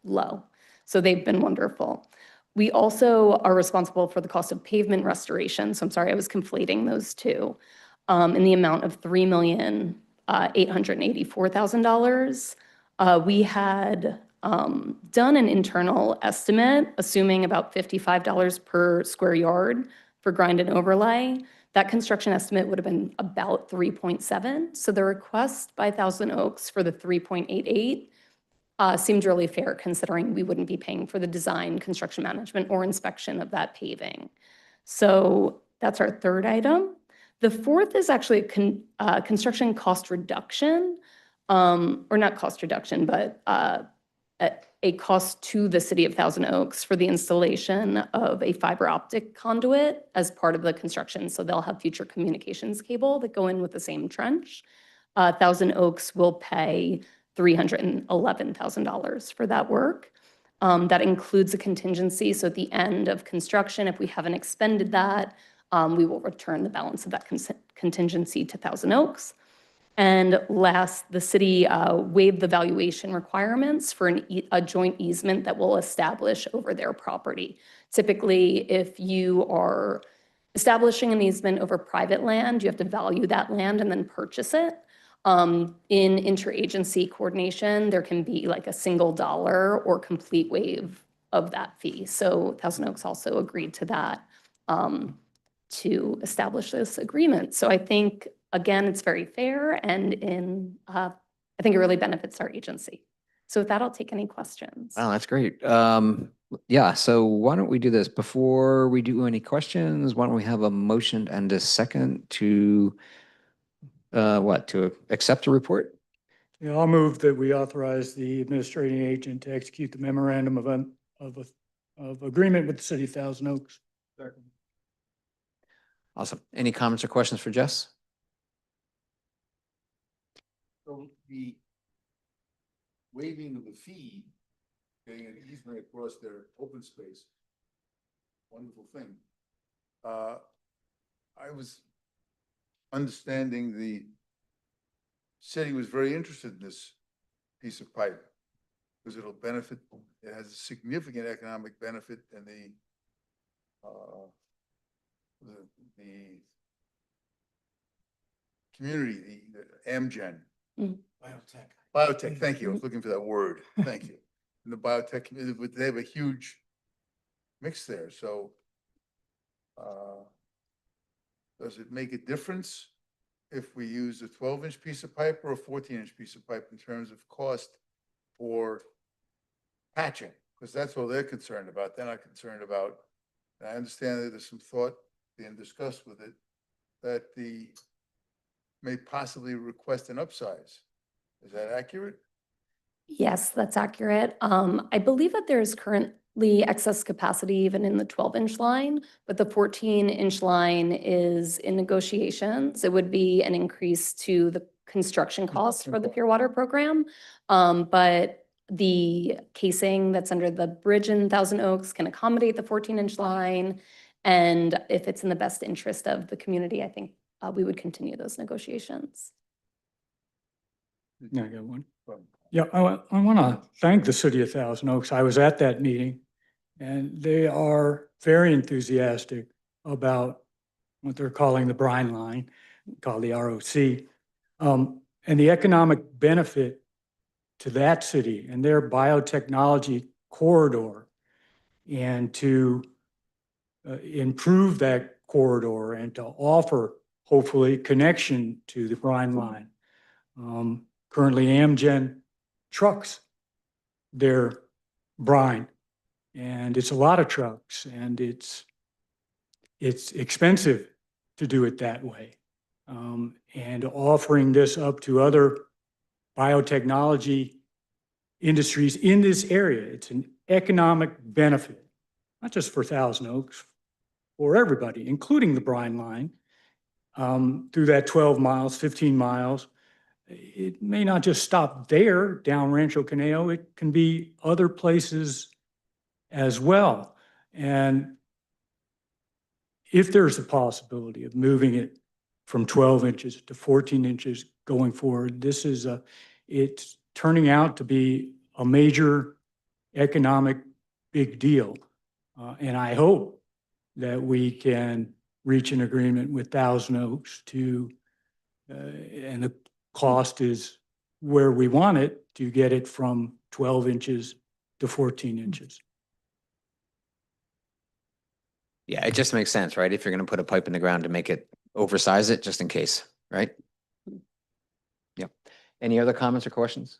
low. So they've been wonderful. We also are responsible for the cost of pavement restoration. So I'm sorry, I was conflating those two, in the amount of $3,884,000. We had done an internal estimate, assuming about $55 per square yard for grind and overlay. That construction estimate would have been about 3.7. So the request by Thousand Oaks for the 3.88 seemed really fair, considering we wouldn't be paying for the design, construction management, or inspection of that paving. So that's our third item. The fourth is actually a construction cost reduction, or not cost reduction, but a cost to the city of Thousand Oaks for the installation of a fiber optic conduit as part of the construction. So they'll have future communications cable that go in with the same trench. Thousand Oaks will pay $311,000 for that work. That includes a contingency. So at the end of construction, if we haven't expended that, we will return the balance of that contingency to Thousand Oaks. And last, the city waived the valuation requirements for a joint easement that will establish over their property. Typically, if you are establishing an easement over private land, you have to value that land and then purchase it. In interagency coordination, there can be like a single dollar or complete waive of that fee. So Thousand Oaks also agreed to that to establish this agreement. So I think, again, it's very fair, and I think it really benefits our agency. So with that, I'll take any questions. Wow, that's great. Yeah, so why don't we do this? Before we do any questions, why don't we have a motion and a second to to accept the report? Yeah, I'll move that we authorize the administrating agent to execute the memorandum of agreement with the city of Thousand Oaks. Awesome. Any comments or questions for Jess? So the waiving of the fee, getting an easement across their open space, wonderful thing. I was understanding the city was very interested in this piece of pipe because it'll benefit, it has a significant economic benefit in the community, the Amgen. Biotech, thank you. I was looking for that word. Thank you. And the biotech community, they have a huge mix there. So does it make a difference if we use a 12-inch piece of pipe or a 14-inch piece of pipe in terms of cost for patching? Because that's all they're concerned about. They're not concerned about, and I understand that there's some thought being discussed with it, that the may possibly request an upsize. Is that accurate? Yes, that's accurate. I believe that there's currently excess capacity even in the 12-inch line, but the 14-inch line is in negotiations. It would be an increase to the construction costs for the Pure Water program. But the casing that's under the bridge in Thousand Oaks can accommodate the 14-inch line. And if it's in the best interest of the community, I think we would continue those negotiations. Yeah, I got one. Yeah, I want to thank the city of Thousand Oaks. I was at that meeting, and they are very enthusiastic about what they're calling the brine line, called the ROC, and the economic benefit to that city and their biotechnology corridor, and to improve that corridor and to offer, hopefully, connection to the brine line. Currently, Amgen trucks their brine, and it's a lot of trucks, and it's expensive to do it that way. And offering this up to other biotechnology industries in this area, it's an economic benefit, not just for Thousand Oaks, for everybody, including the brine line, through that 12 miles, 15 miles. It may not just stop there down Rancho Caneo. It can be other places as well. And if there's a possibility of moving it from 12 inches to 14 inches going forward, it's turning out to be a major economic big deal. And I hope that we can reach an agreement with Thousand Oaks and the cost is where we want it to get it from 12 inches to 14 inches. Yeah, it just makes sense, right? If you're going to put a pipe in the ground to make it oversize it, just in case, right? Yep. Any other comments or questions?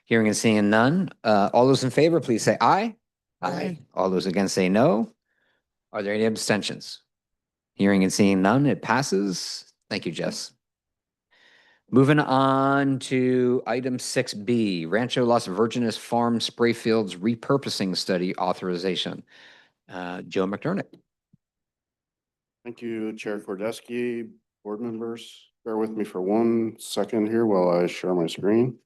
Hearing and seeing none. All those in favor, please say aye. Aye. All those against say no. Are there any abstentions? Hearing and seeing none, it passes. Thank you, Jess. Moving on to item 6B, Rancho Las Virgenes Farm Spray Fields Repurposing Study Authorization. Joe McDermott. Thank you, Chair Kordesky, board members. Bear with me for 1 second here while I share my screen.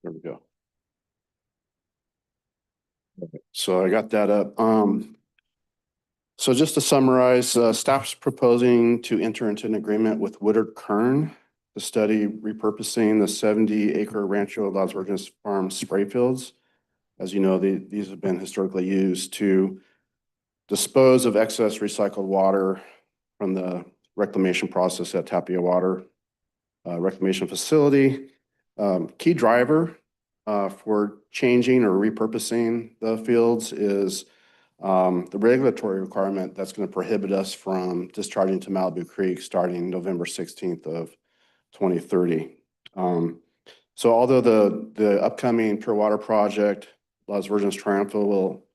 There we go. So I got that up. So just to summarize, staff's proposing to enter into an agreement with Woodard Kern to study repurposing the 70-acre Rancho Las Virgenes Farm spray fields. As you know, these have been historically used to dispose of excess recycled water from the reclamation process at Tapia Water Reclamation Facility. Key driver for changing or repurposing the fields is the regulatory requirement that's going to prohibit us from discharging to Malibu Creek starting November 16th of 2030. So although the upcoming Pure Water project, Las Virgenes Triunfo, will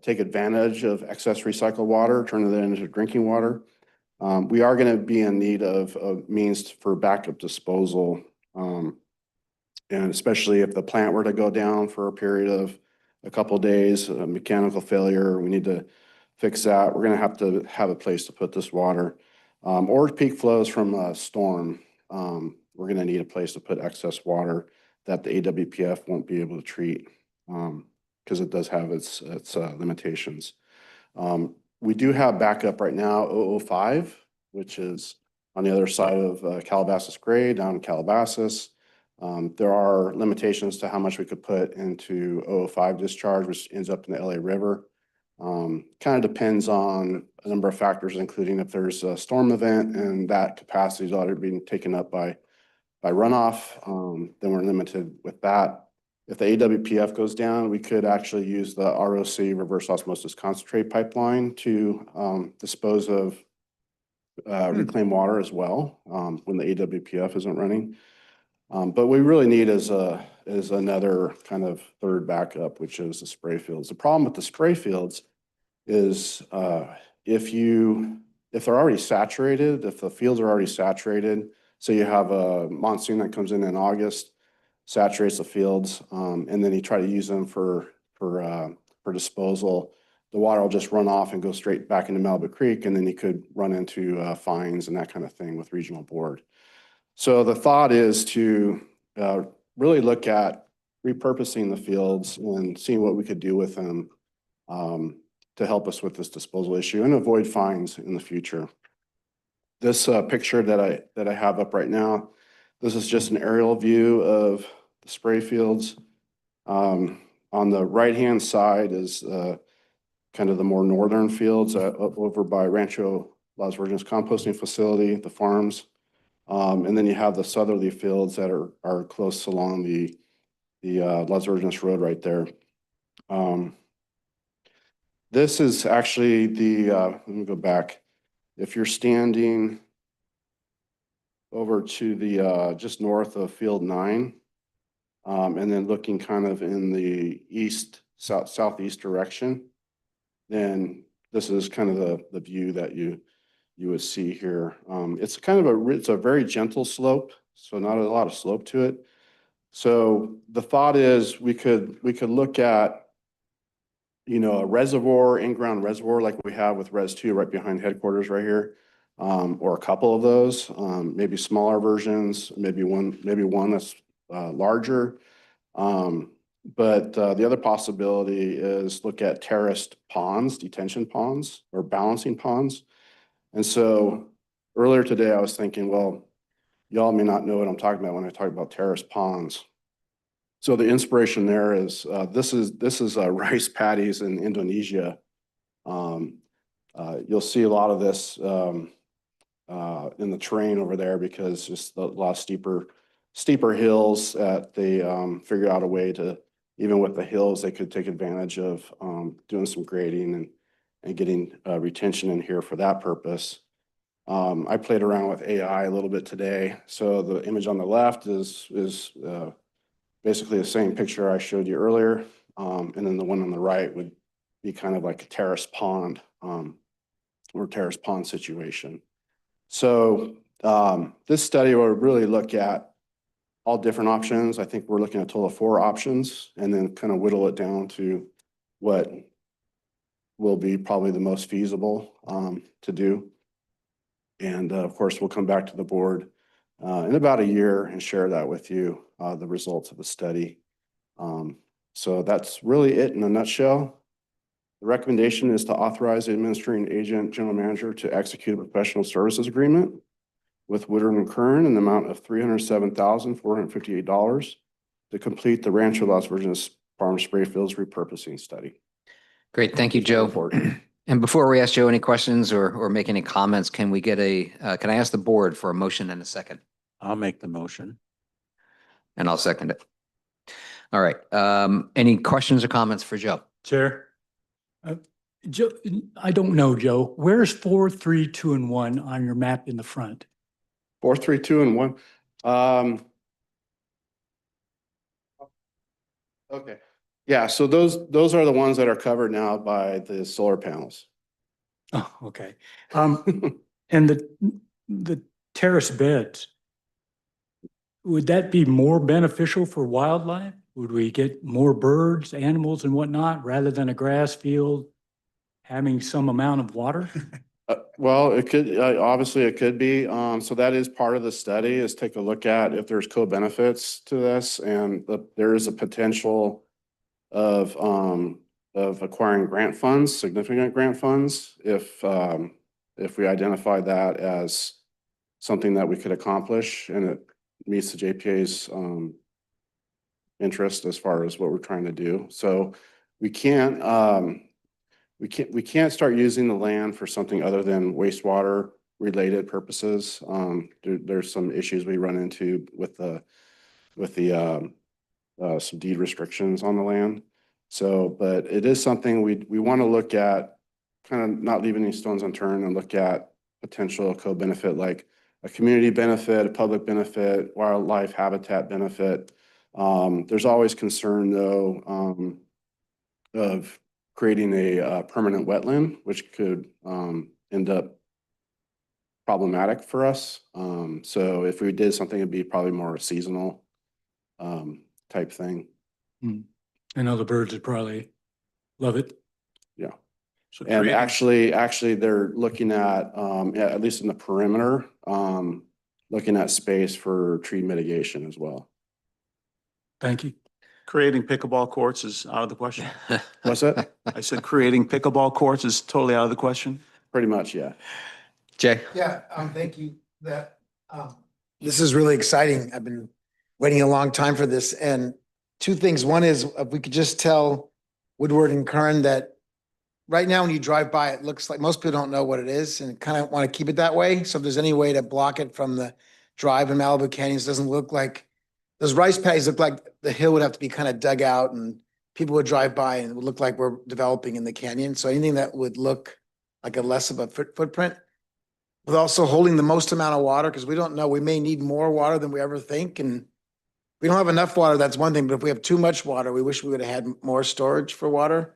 take advantage of excess recycled water, turning it into drinking water, we are going to be in need of means for backup disposal. And especially if the plant were to go down for a period of a couple of days, a mechanical failure, we need to fix that. We're going to have a place to put this water. Or peak flows from a storm. We're going to need a place to put excess water that the AWPF won't be able to treat because it does have its limitations. We do have backup right now, 005, which is on the other side of Calabasas Grade, down in Calabasas. There are limitations to how much we could put into 005 discharge, which ends up in the LA River. Kind of depends on a number of factors, including if there's a storm event and that capacity is already being taken up by runoff, then we're limited with that. If the AWPF goes down, we could actually use the ROC, reverse osmosis concentrate pipeline, to dispose of reclaimed water as well when the AWPF isn't running. But we really need is another kind of third backup, which is the spray fields. The problem with the spray fields is if they're already saturated, if the fields are already saturated, so you have a monsoon that comes in August, saturates the fields, and then you try to use them for disposal, the water will just run off and go straight back into Malibu Creek, and then you could run into fines and that kind of thing with regional board. So the thought is to really look at repurposing the fields and seeing what we could do with them to help us with this disposal issue and avoid fines in the future. This picture that I have up right now, this is just an aerial view of the spray fields. On the right-hand side is kind of the more northern fields over by Rancho Las Virgenes composting facility, the farms. And then you have the southerly fields that are close along the Las Virgenes Road right there. This is actually let me go back. If you're standing over to the just north of field 9, and then looking kind of in the east southeast direction, then this is kind of the view that you would see here. It's kind of it's a very gentle slope, so not a lot of slope to it. So the thought is we could look at, you know, a reservoir, in-ground reservoir like we have with Res 2 right behind headquarters right here, or a couple of those, maybe smaller versions, maybe one that's larger. But the other possibility is look at terraced ponds, detention ponds, or balancing ponds. And so earlier today, I was thinking, well, y'all may not know what I'm talking about when I talk about terraced ponds. So the inspiration there is this is rice paddies in Indonesia. You'll see a lot of this in the terrain over there because just a lot of steeper hills that they figured out a way to, even with the hills, they could take advantage of doing some grading and getting retention in here for that purpose. I played around with AI a little bit today. So the image on the left is basically the same picture I showed you earlier. And then the one on the right would be kind of like a terrace pond or terrace pond situation. So this study will really look at all different options. I think we're looking at a total of 4 options and then kind of whittle it down to what will be probably the most feasible to do. And of course, we'll come back to the board in about a year and share that with you, the results of the study. So that's really it in a nutshell. The recommendation is to authorize the administrating agent, general manager to execute a professional services agreement with Woodard and Kern in the amount of $307,458 to complete the Rancho Las Virgenes Farm Spray Fields repurposing study. Great. Thank you, Joe. And before we ask Joe any questions or make any comments, can we get can I ask the board for a motion and a second? I'll make the motion. And I'll second it. All right. Any questions or comments for Joe? Chair. Joe, I don't know, Joe. Where's 4, 3, 2, and 1 on your map in the front? 4, 3, 2, and 1. Okay. Yeah, so those are the ones that are covered now by the solar panels. Oh, okay. And the terrace beds, would that be more beneficial for wildlife? Would we get more birds, animals, and whatnot, rather than a grass field having some amount of water? Well, it could, obviously it could be. So that is part of the study, is take a look at if there's co-benefits to this, and there is a potential of acquiring grant funds, significant grant funds, if we identify that as something that we could accomplish and it meets the JPA's interest as far as what we're trying to do. So we can't start using the land for something other than wastewater related purposes. There's some issues we run into with some deed restrictions on the land. So, but it is something we want to look at, kind of not leaving any stones unturned, and look at potential co-benefit, like a community benefit, a public benefit, wildlife habitat benefit. There's always concern though of creating a permanent wetland, which could end up problematic for us. So if we did something, it'd be probably more a seasonal type thing. I know the birds would probably love it. Yeah. So and actually they're looking at least in the perimeter, looking at space for tree mitigation as well. Thank you. Creating pickleball courts is out of the question. What's that? I said creating pickleball courts is totally out of the question. Pretty much, yeah. Jay? Yeah, thank you. This is really exciting. I've been waiting a long time for this. And 2 things. One is if we could just tell Woodward and Kern that right now when you drive by, it looks like most people don't know what it is and kind of want to keep it that way. So if there's any way to block it from the drive in Malibu Canyons, doesn't look like, those rice paddies look like the hill would have to be kind of dug out and people would drive by and it would look like we're developing in the canyon. So anything that would look like a less of a footprint, with also holding the most amount of water, because we don't know, we may need more water than we ever think. And we don't have enough water, that's one thing, but if we have too much water, we wish we would have had more storage for water.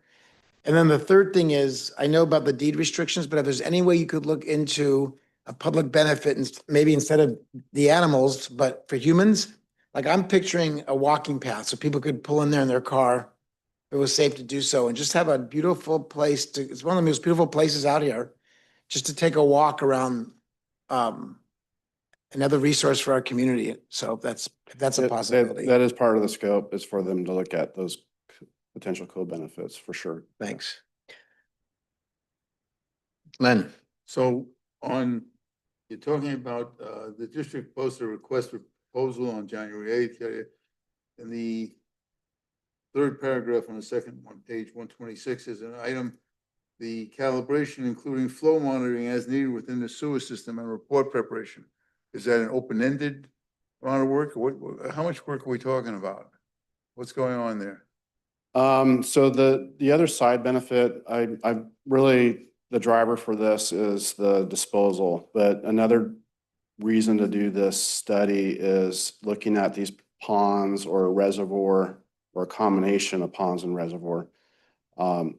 And then the third thing is, I know about the deed restrictions, but if there's any way you could look into a public benefit and maybe instead of the animals, but for humans, like I'm picturing a walking path so people could pull in there in their car. If it was safe to do so and just have a beautiful place to, it's one of the most beautiful places out here, just to take a walk around, another resource for our community. So that's a possibility. That is part of the scope, is for them to look at those potential co-benefits for sure. Thanks. Len, So you're talking about, the district posted a request for proposal on January 8th. In the third paragraph on the second one, page 126, is an item, the calibration, including flow monitoring as needed within the sewer system and report preparation. Is that an open-ended amount of work? How much work are we talking about? What's going on there? So the other side benefit, I really, the driver for this is the disposal, but another reason to do this study is looking at these ponds or a reservoir or a combination of ponds and reservoir,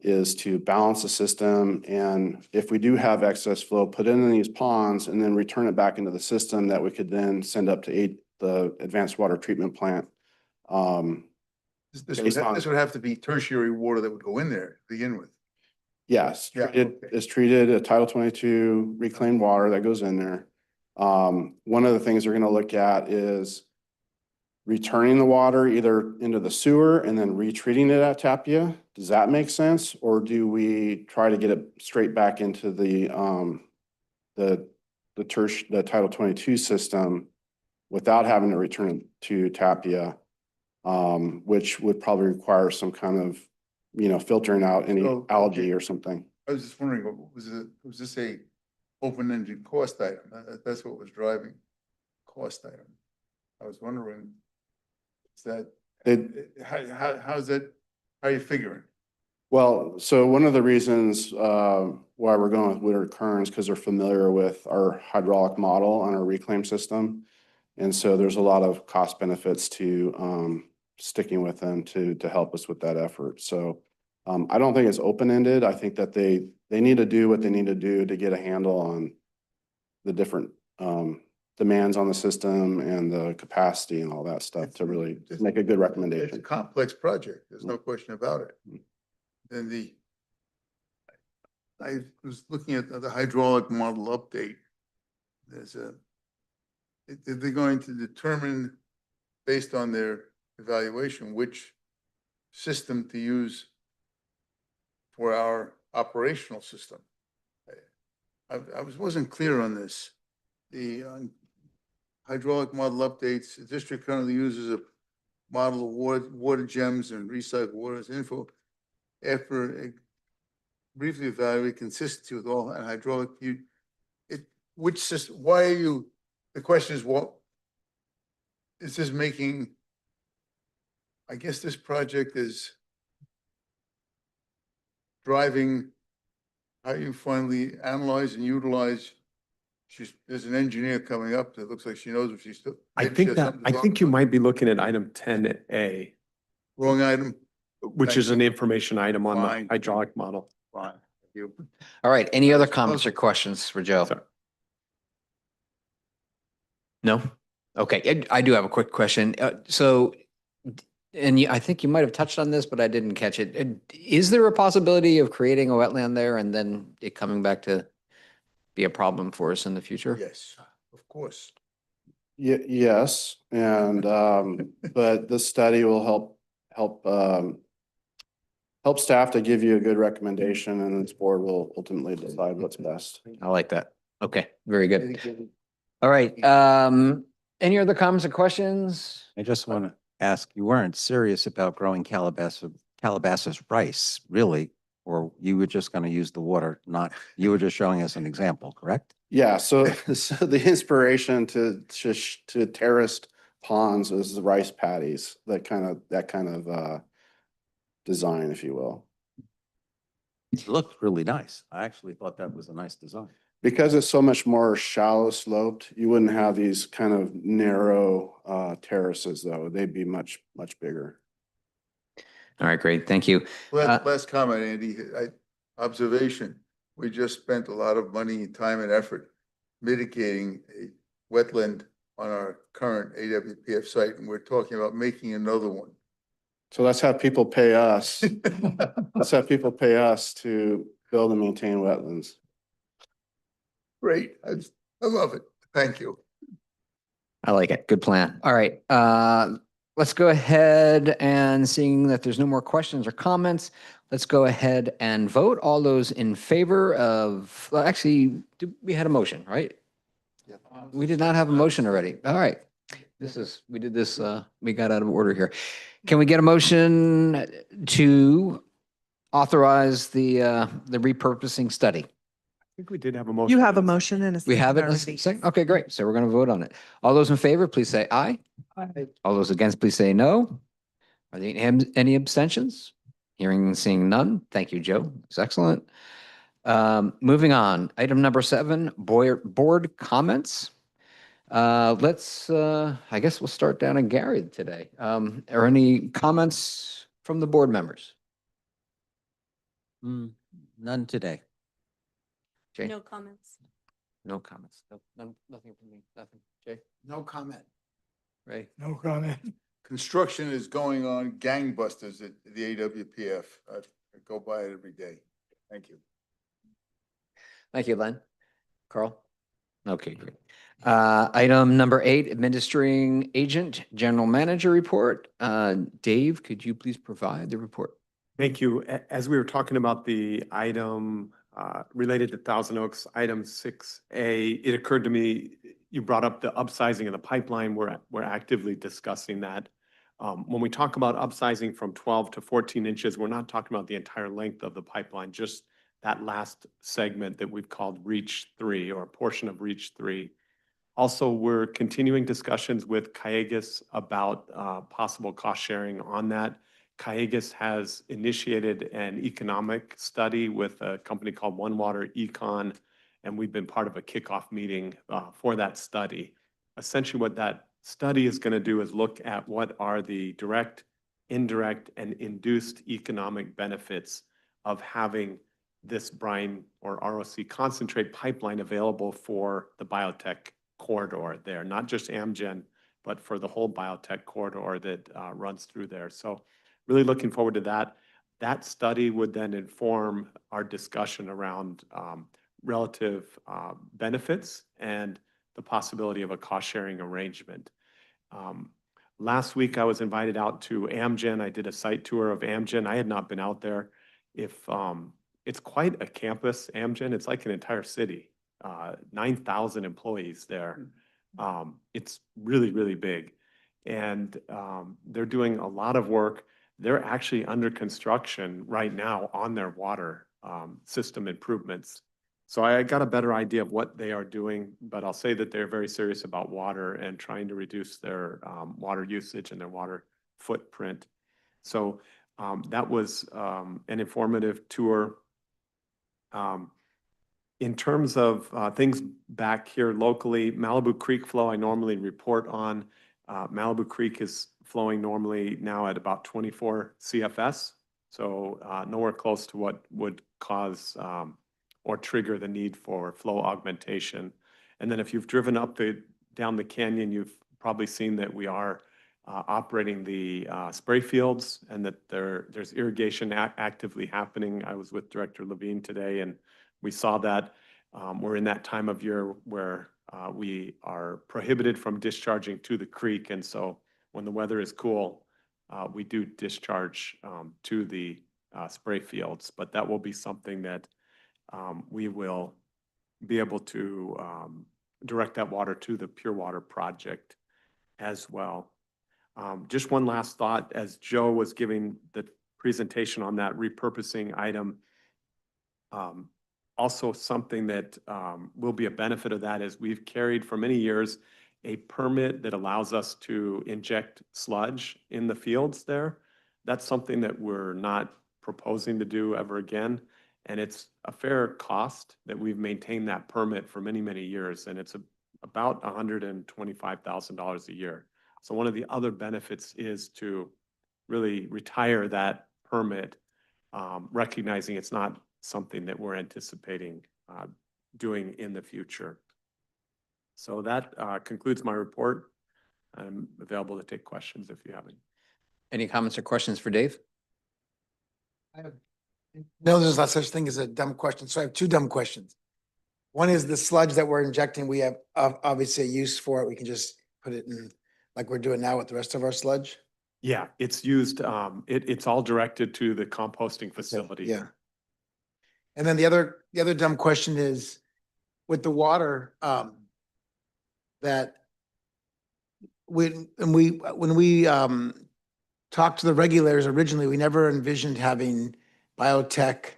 is to balance the system. And if we do have excess flow, put it in these ponds and then return it back into the system that we could then send up to the advanced water treatment plant. This would have to be tertiary water that would go in there to begin with. Yes, Yeah, treated, okay. it's treated a Title 22 reclaimed water that goes in there. One of the things they're gonna look at is returning the water either into the sewer and then retreating it at Tapia. Does that make sense? Or do we try to get it straight back into the Title 22 system without having to return it to Tapia? Which would probably require some kind of, filtering out any algae or something. I was just wondering, was this a open-ended cost item? That's what was driving cost item. I was wondering, is that, how's that, how are you figuring? Well, so one of the reasons why we're going with Woodard Kearns, because they're familiar with our hydraulic model on our reclaim system. And so there's a lot of cost benefits to sticking with them to help us with that effort. So I don't think it's open-ended. I think that they need to do what they need to do to get a handle on the different demands on the system and the capacity and all that stuff to really make a good It's a recommendation. complex project, there's no question about it. Then I was looking at the hydraulic model update. They're going to determine, based on their evaluation, which system to use for our operational system. I wasn't clear on this. The hydraulic model updates, the district currently uses a model of water gems and recycled water as info. After briefly evaluate consistency with all and hydraulic, which system, why are you, the question is, what is this making? I guess this project is driving how you finally analyze and utilize. There's an engineer coming up that looks like she knows what she's doing. I think you might be looking at item 10A, Wrong item. which Thank is an you. information item on Fine. the hydraulic model. Fine. Thank you. all right, any other comments or questions for Joe? Sorry. No? Okay, I do have a quick question. I think you might have touched on this, but I didn't catch it. Is there a possibility of creating a wetland there and then it coming back to be a problem for us in the future? Yes, of course. Yes, and but this study will help staff to give you a good recommendation, and this board will ultimately decide what's best. I like that. Okay, very good. All right, any other comments or questions? I just want to ask, you weren't serious about growing Calabasas rice, really? Or you were just going to use the water, you were just showing us an example, correct? Yeah, so the inspiration to terraced ponds is the rice paddies, that kind of design, if you will. It looked really nice. I actually thought that was a nice design. Because it's so much more shallow sloped, you wouldn't have these kind of narrow terraces though. They'd be much, much bigger. All right, great. Thank you. Last comment, Andy, observation. We just spent a lot of money, time and effort mitigating a wetland on our current AWPF site, and we're talking about making another one. So let's have people pay us. Let's have people pay us to build and maintain wetlands. Great. I love it. Thank you. I like it. Good plan. All right. Let's go ahead and seeing that there's no more questions or comments, let's go ahead and vote. All those in favor of, well, actually, we had a motion, right? We did not have a motion already. All right. We did this, we got out of order here. Can we get a motion to authorize the repurposing study? I think we did have a motion. You have a motion and a We have it second in a already. second? Okay, great. So we're going to vote on it. All those in favor, please say aye. Aye. All those against, please say no. Are there any abstentions? Hearing and seeing none. Thank you, Joe. It's excellent. Moving on, item number 7, board comments. I guess we'll start down in Gary today. Are any comments from the board members? None today. Jay? No comments. No comments. Nothing from me. Nothing. Jay? No comment. Ray? No comment. Construction is going on gangbusters at the AWPF. I go by it every day. Thank you. Thank you, Len. Carl? Okay, great. Item number 8, administering agent, general manager report. Dave, could you please provide the report? Thank you. As we were talking about the item related to Thousand Oaks, item 6A, it occurred to me, you brought up the upsizing of the pipeline. We're actively discussing that. When we talk about upsizing from 12 to 14 inches, we're not talking about the entire length of the pipeline, just that last segment that we've called Reach 3 or a portion of Reach 3. Also, we're continuing discussions with Cayugas about possible cost sharing on that. Cayugas has initiated an economic study with a company called One Water Econ, and we've been part of a kickoff meeting for that study. Essentially, what that study is going to do is look at what are the direct, indirect, and induced economic benefits of having this brine or ROC concentrate pipeline available for the biotech corridor there, not just Amgen, but for the whole biotech corridor that runs through there. So really looking forward to that. That study would then inform our discussion around relative benefits and the possibility of a cost-sharing arrangement. Last week, I was invited out to Amgen. I did a site tour of Amgen. I had not been out there. It's quite a campus, Amgen. It's like an entire city, 9,000 employees there. It's really, really big. And they're doing a lot of work. They're actually under construction right now on their water system improvements. So I got a better idea of what they are doing, but I'll say that they're very serious about water and trying to reduce their water usage and their water footprint. So that was an informative tour. In terms of things back here locally, Malibu Creek flow I normally report on. Malibu Creek is flowing normally now at about 24 CFS, so nowhere close to what would cause or trigger the need for flow augmentation. And then if you've driven down the canyon, you've probably seen that we are operating the spray fields and that there's irrigation actively happening. I was with Director Levine today and we saw that. We're in that time of year where we are prohibited from discharging to the creek. And so when the weather is cool, we do discharge to the spray fields. But that will be something that we will be able to direct that water to the Pure Water Project as well. Just one last thought, as Joe was giving the presentation on that repurposing item, also something that will be a benefit of that is we've carried for many years a permit that allows us to inject sludge in the fields there. That's something that we're not proposing to do ever again. And it's a fair cost that we've maintained that permit for many, many years, and it's about $125,000 a year. So one of the other benefits is to really retire that permit, recognizing it's not something that we're anticipating doing in the future. So that concludes my report. I'm available to take questions if you have any. Any comments or questions for Dave? No, there's not such thing as a dumb question. So I have two dumb questions. One is the sludge that we're injecting, we have obviously a use for it. We can just put it in like we're doing now with the rest of our sludge. Yeah, it's used, it's all directed to the composting facility. Yeah. And then the other dumb question is with the water, that when we talked to the regulators originally, we never envisioned having biotech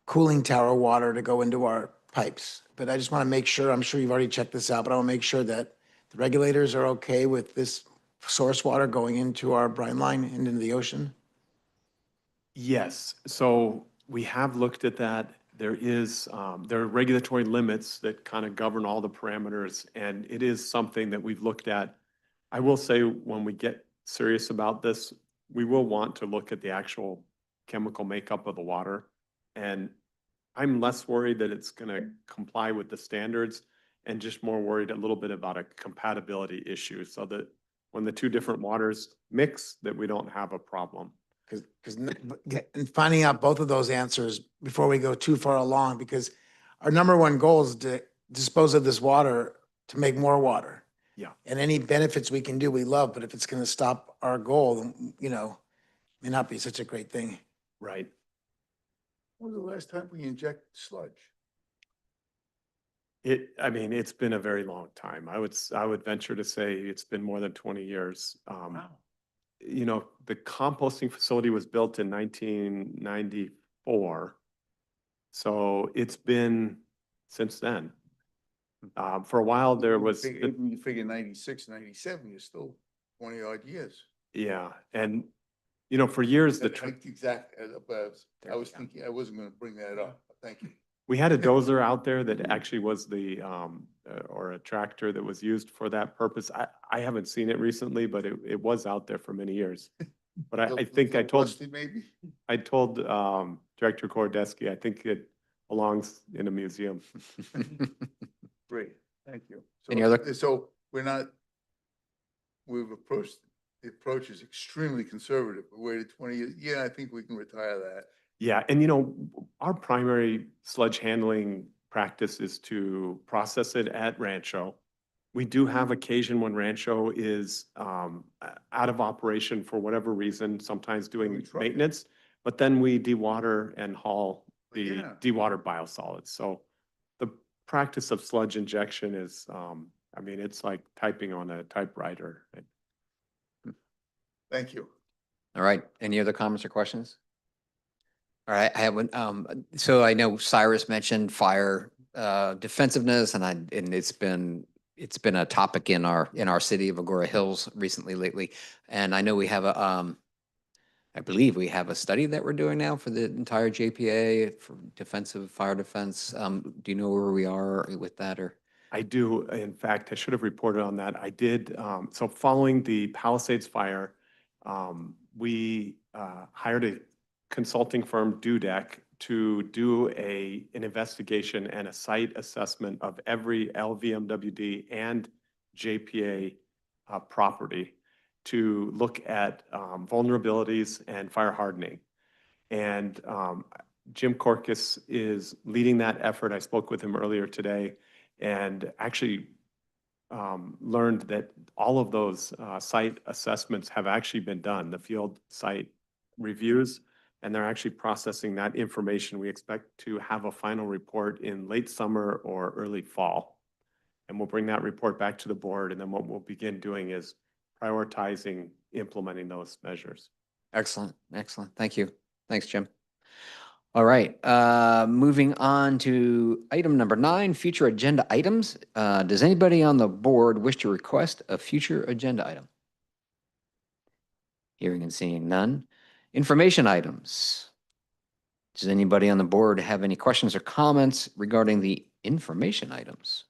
cooling tower water to go into our pipes. But I just want to make sure, I'm sure you've already checked this out, but I want to make sure that the regulators are okay with this source water going into our brine line and into the ocean. Yes, so we have looked at that. There are regulatory limits that kind of govern all the parameters, and it is something that we've looked at. I will say, when we get serious about this, we will want to look at the actual chemical makeup of the water. And I'm less worried that it's going to comply with the standards and just more worried a little bit about a compatibility issue, so that when the two different waters mix, that we don't have a problem. Because and finding out both of those answers before we go too far along, because our number one goal is to dispose of this water to make more water. Yeah. And any benefits we can do, we love, but if it's going to stop our goal, then, may not be such a great thing. Right. When was the last time we inject sludge? It's been a very long time. I would venture to say it's been more than 20 years. Wow. The composting facility was built in 1994. So it's been since then. For a while there was, When you figure 96, 97, you're still 20 odd years. yeah. And, for years, Exactly. I was thinking, I wasn't going to bring that up. Thank you. we had a dozer out there that actually was or a tractor that was used for that purpose. I haven't seen it recently, but it was out there for many years. But I think I told, Rusty, maybe? I told Director Kordesky, I think it belongs in a museum. Great, thank you. Any other- So the approach is extremely conservative. We waited 20 years. Yeah, I think we can retire that. Yeah, and our primary sludge handling practice is to process it at Rancho. We do have occasion when Rancho is out of operation for whatever reason, sometimes doing truck it. maintenance, but then we dewater and haul the Yeah. dewatered biosolids. So the practice of sludge injection is, it's like typing on a typewriter. Thank you. All right. Any other comments or questions? All right. I have one. So I know Cyrus mentioned fire defensiveness, and it's been a topic in our city of Agora Hills lately. And I know we have I believe we have a study that we're doing now for the entire JPA for defensive fire defense. Do you know where we are with that, or? I do. In fact, I should have reported on that. I did. So following the Palisades fire, we hired a consulting firm, Dudek, to do an investigation and a site assessment of every LVMWD and JPA property to look at vulnerabilities and fire hardening. And Jim Korkis is leading that effort. I spoke with him earlier today and actually learned that all of those site assessments have actually been done, the field site reviews, and they're actually processing that information. We expect to have a final report in late summer or early fall. And we'll bring that report back to the board, and then what we'll begin doing is prioritizing implementing those measures. Excellent. Excellent. Thank you. Thanks, Jim. All right, moving on to item number 9, future agenda items. Does anybody on the board wish to request a future agenda item? Hearing and seeing none. Information items. Does anybody on the board have any questions or comments regarding the information items?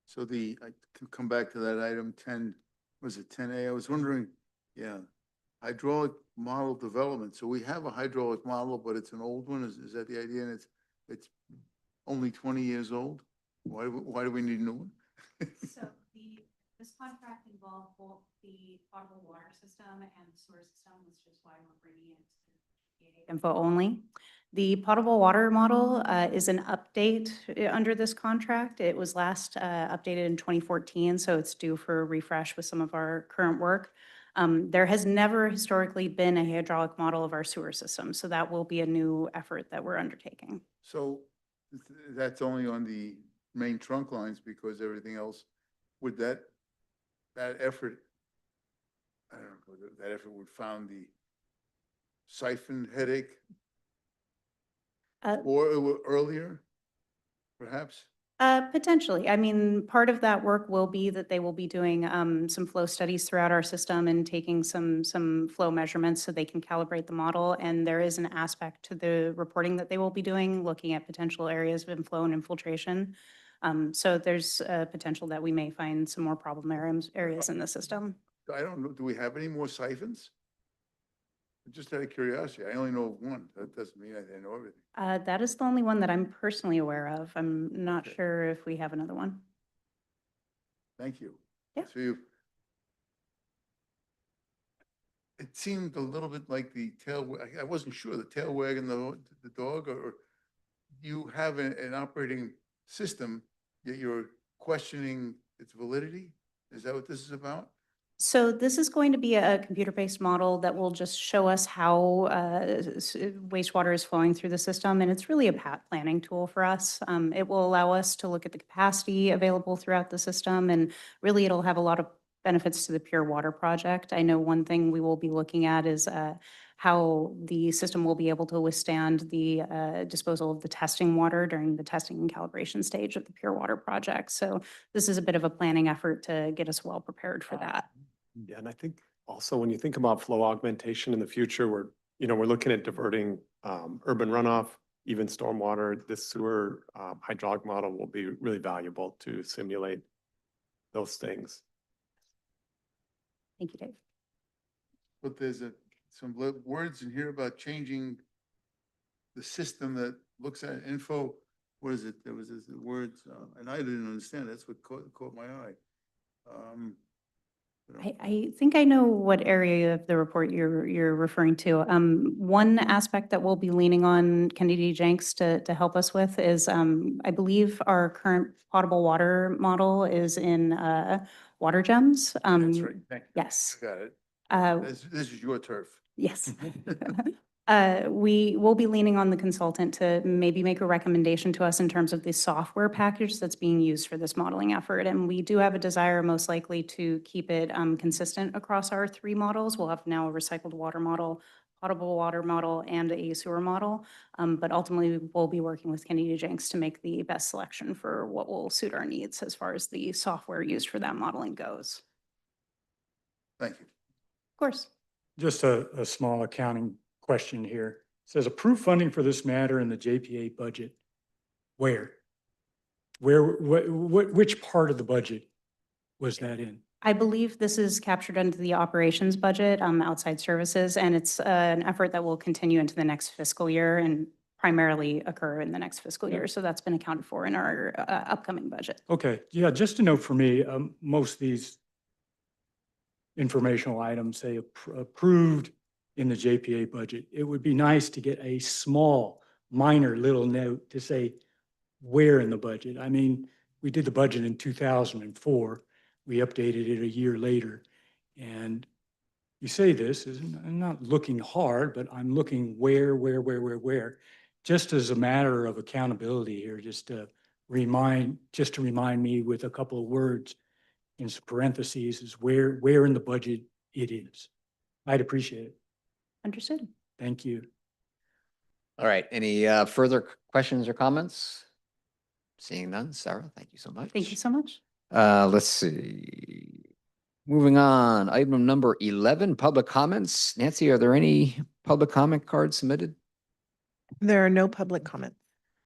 So I can come back to that item 10, was it 10A? I was wondering, yeah, hydraulic model development. So we have a hydraulic model, but it's an old one. Is that the idea? And it's only 20 years old? Why do we need a new one? So this contract involved both the potable water system and the sewer system, which is why we're bringing it to info only. The potable water model is an update under this contract. It was last updated in 2014, so it's due for a refresh with some of our current work. There has never historically been a hydraulic model of our sewer system, so that will be a new effort that we're undertaking. So that's only on the main trunk lines because everything else, would that effort, I don't know, that effort would found the siphon headache or earlier, perhaps? Potentially. I mean, part of that work will be that they will be doing some flow studies throughout our system and taking some flow measurements so they can calibrate the model. And there is an aspect to the reporting that they will be doing, looking at potential areas of inflow and infiltration. So there's a potential that we may find some more problem areas in the system. I don't know, do we have any more siphons? Just out of curiosity, I only know of one. That doesn't mean I know everything. That is the only one that I'm personally aware of. I'm not sure if we have another one. Thank you. Yeah. So it seemed a little bit like the tail, I wasn't sure, the tail wagging the dog, or you have an operating system, yet you're questioning its validity? Is that what this is about? So this is going to be a computer-based model that will just show us how wastewater is flowing through the system, and it's really a planning tool for us. It will allow us to look at the capacity available throughout the system, and really it'll have a lot of benefits to the Pure Water project. I know one thing we will be looking at is how the system will be able to withstand the disposal of the testing water during the testing and calibration stage of the Pure Water project. So this is a bit of a planning effort to get us well prepared for that. Yeah, and I think also when you think about flow augmentation in the future, we're looking at diverting urban runoff, even stormwater. This sewer hydraulic model will be really valuable to simulate those things. Thank you, Dave. But there's some words in here about changing the system that looks at info. What is it? There was this words, and I didn't understand. That's what caught my eye. I think I know what area of the report you're referring to. One aspect that we'll be leaning on Kennedy Jenks to help us with is I believe our current potable water model is in water gems. That's right. Thank you. Yes. I got it. This is your turf. Yes. We will be leaning on the consultant to maybe make a recommendation to us in terms of the software package that's being used for this modeling effort. And we do have a desire most likely to keep it consistent across our three models. We'll have now a recycled water model, potable water model, and a sewer model. But ultimately, we'll be working with Kennedy Jenks to make the best selection for what will suit our needs as far as the software used for that modeling goes. Thank you. Of course. Just a small accounting question here. It says approved funding for this matter in the JPA budget. Where? Which part of the budget was that in? I believe this is captured under the operations budget, outside services, and it's an effort that will continue into the next fiscal year and primarily occur in the next fiscal year. So that's been accounted for in our upcoming budget. Okay, yeah, just a note for me, most of these informational items say approved in the JPA budget. It would be nice to get a small, minor little note to say where in the budget. I mean, we did the budget in 2004. We updated it a year later. And you say this, I'm not looking hard, but I'm looking where. Just as a matter of accountability here, just to remind me with a couple of words in some parentheses is where in the budget it is. I'd appreciate it. Understood. Thank you. All right, any further questions or comments? Seeing none, Sarah, thank you so much. Thank you so much. Let's see. Moving on, item number 11, public comments. Nancy, are there any public comment cards submitted? There are no public comments.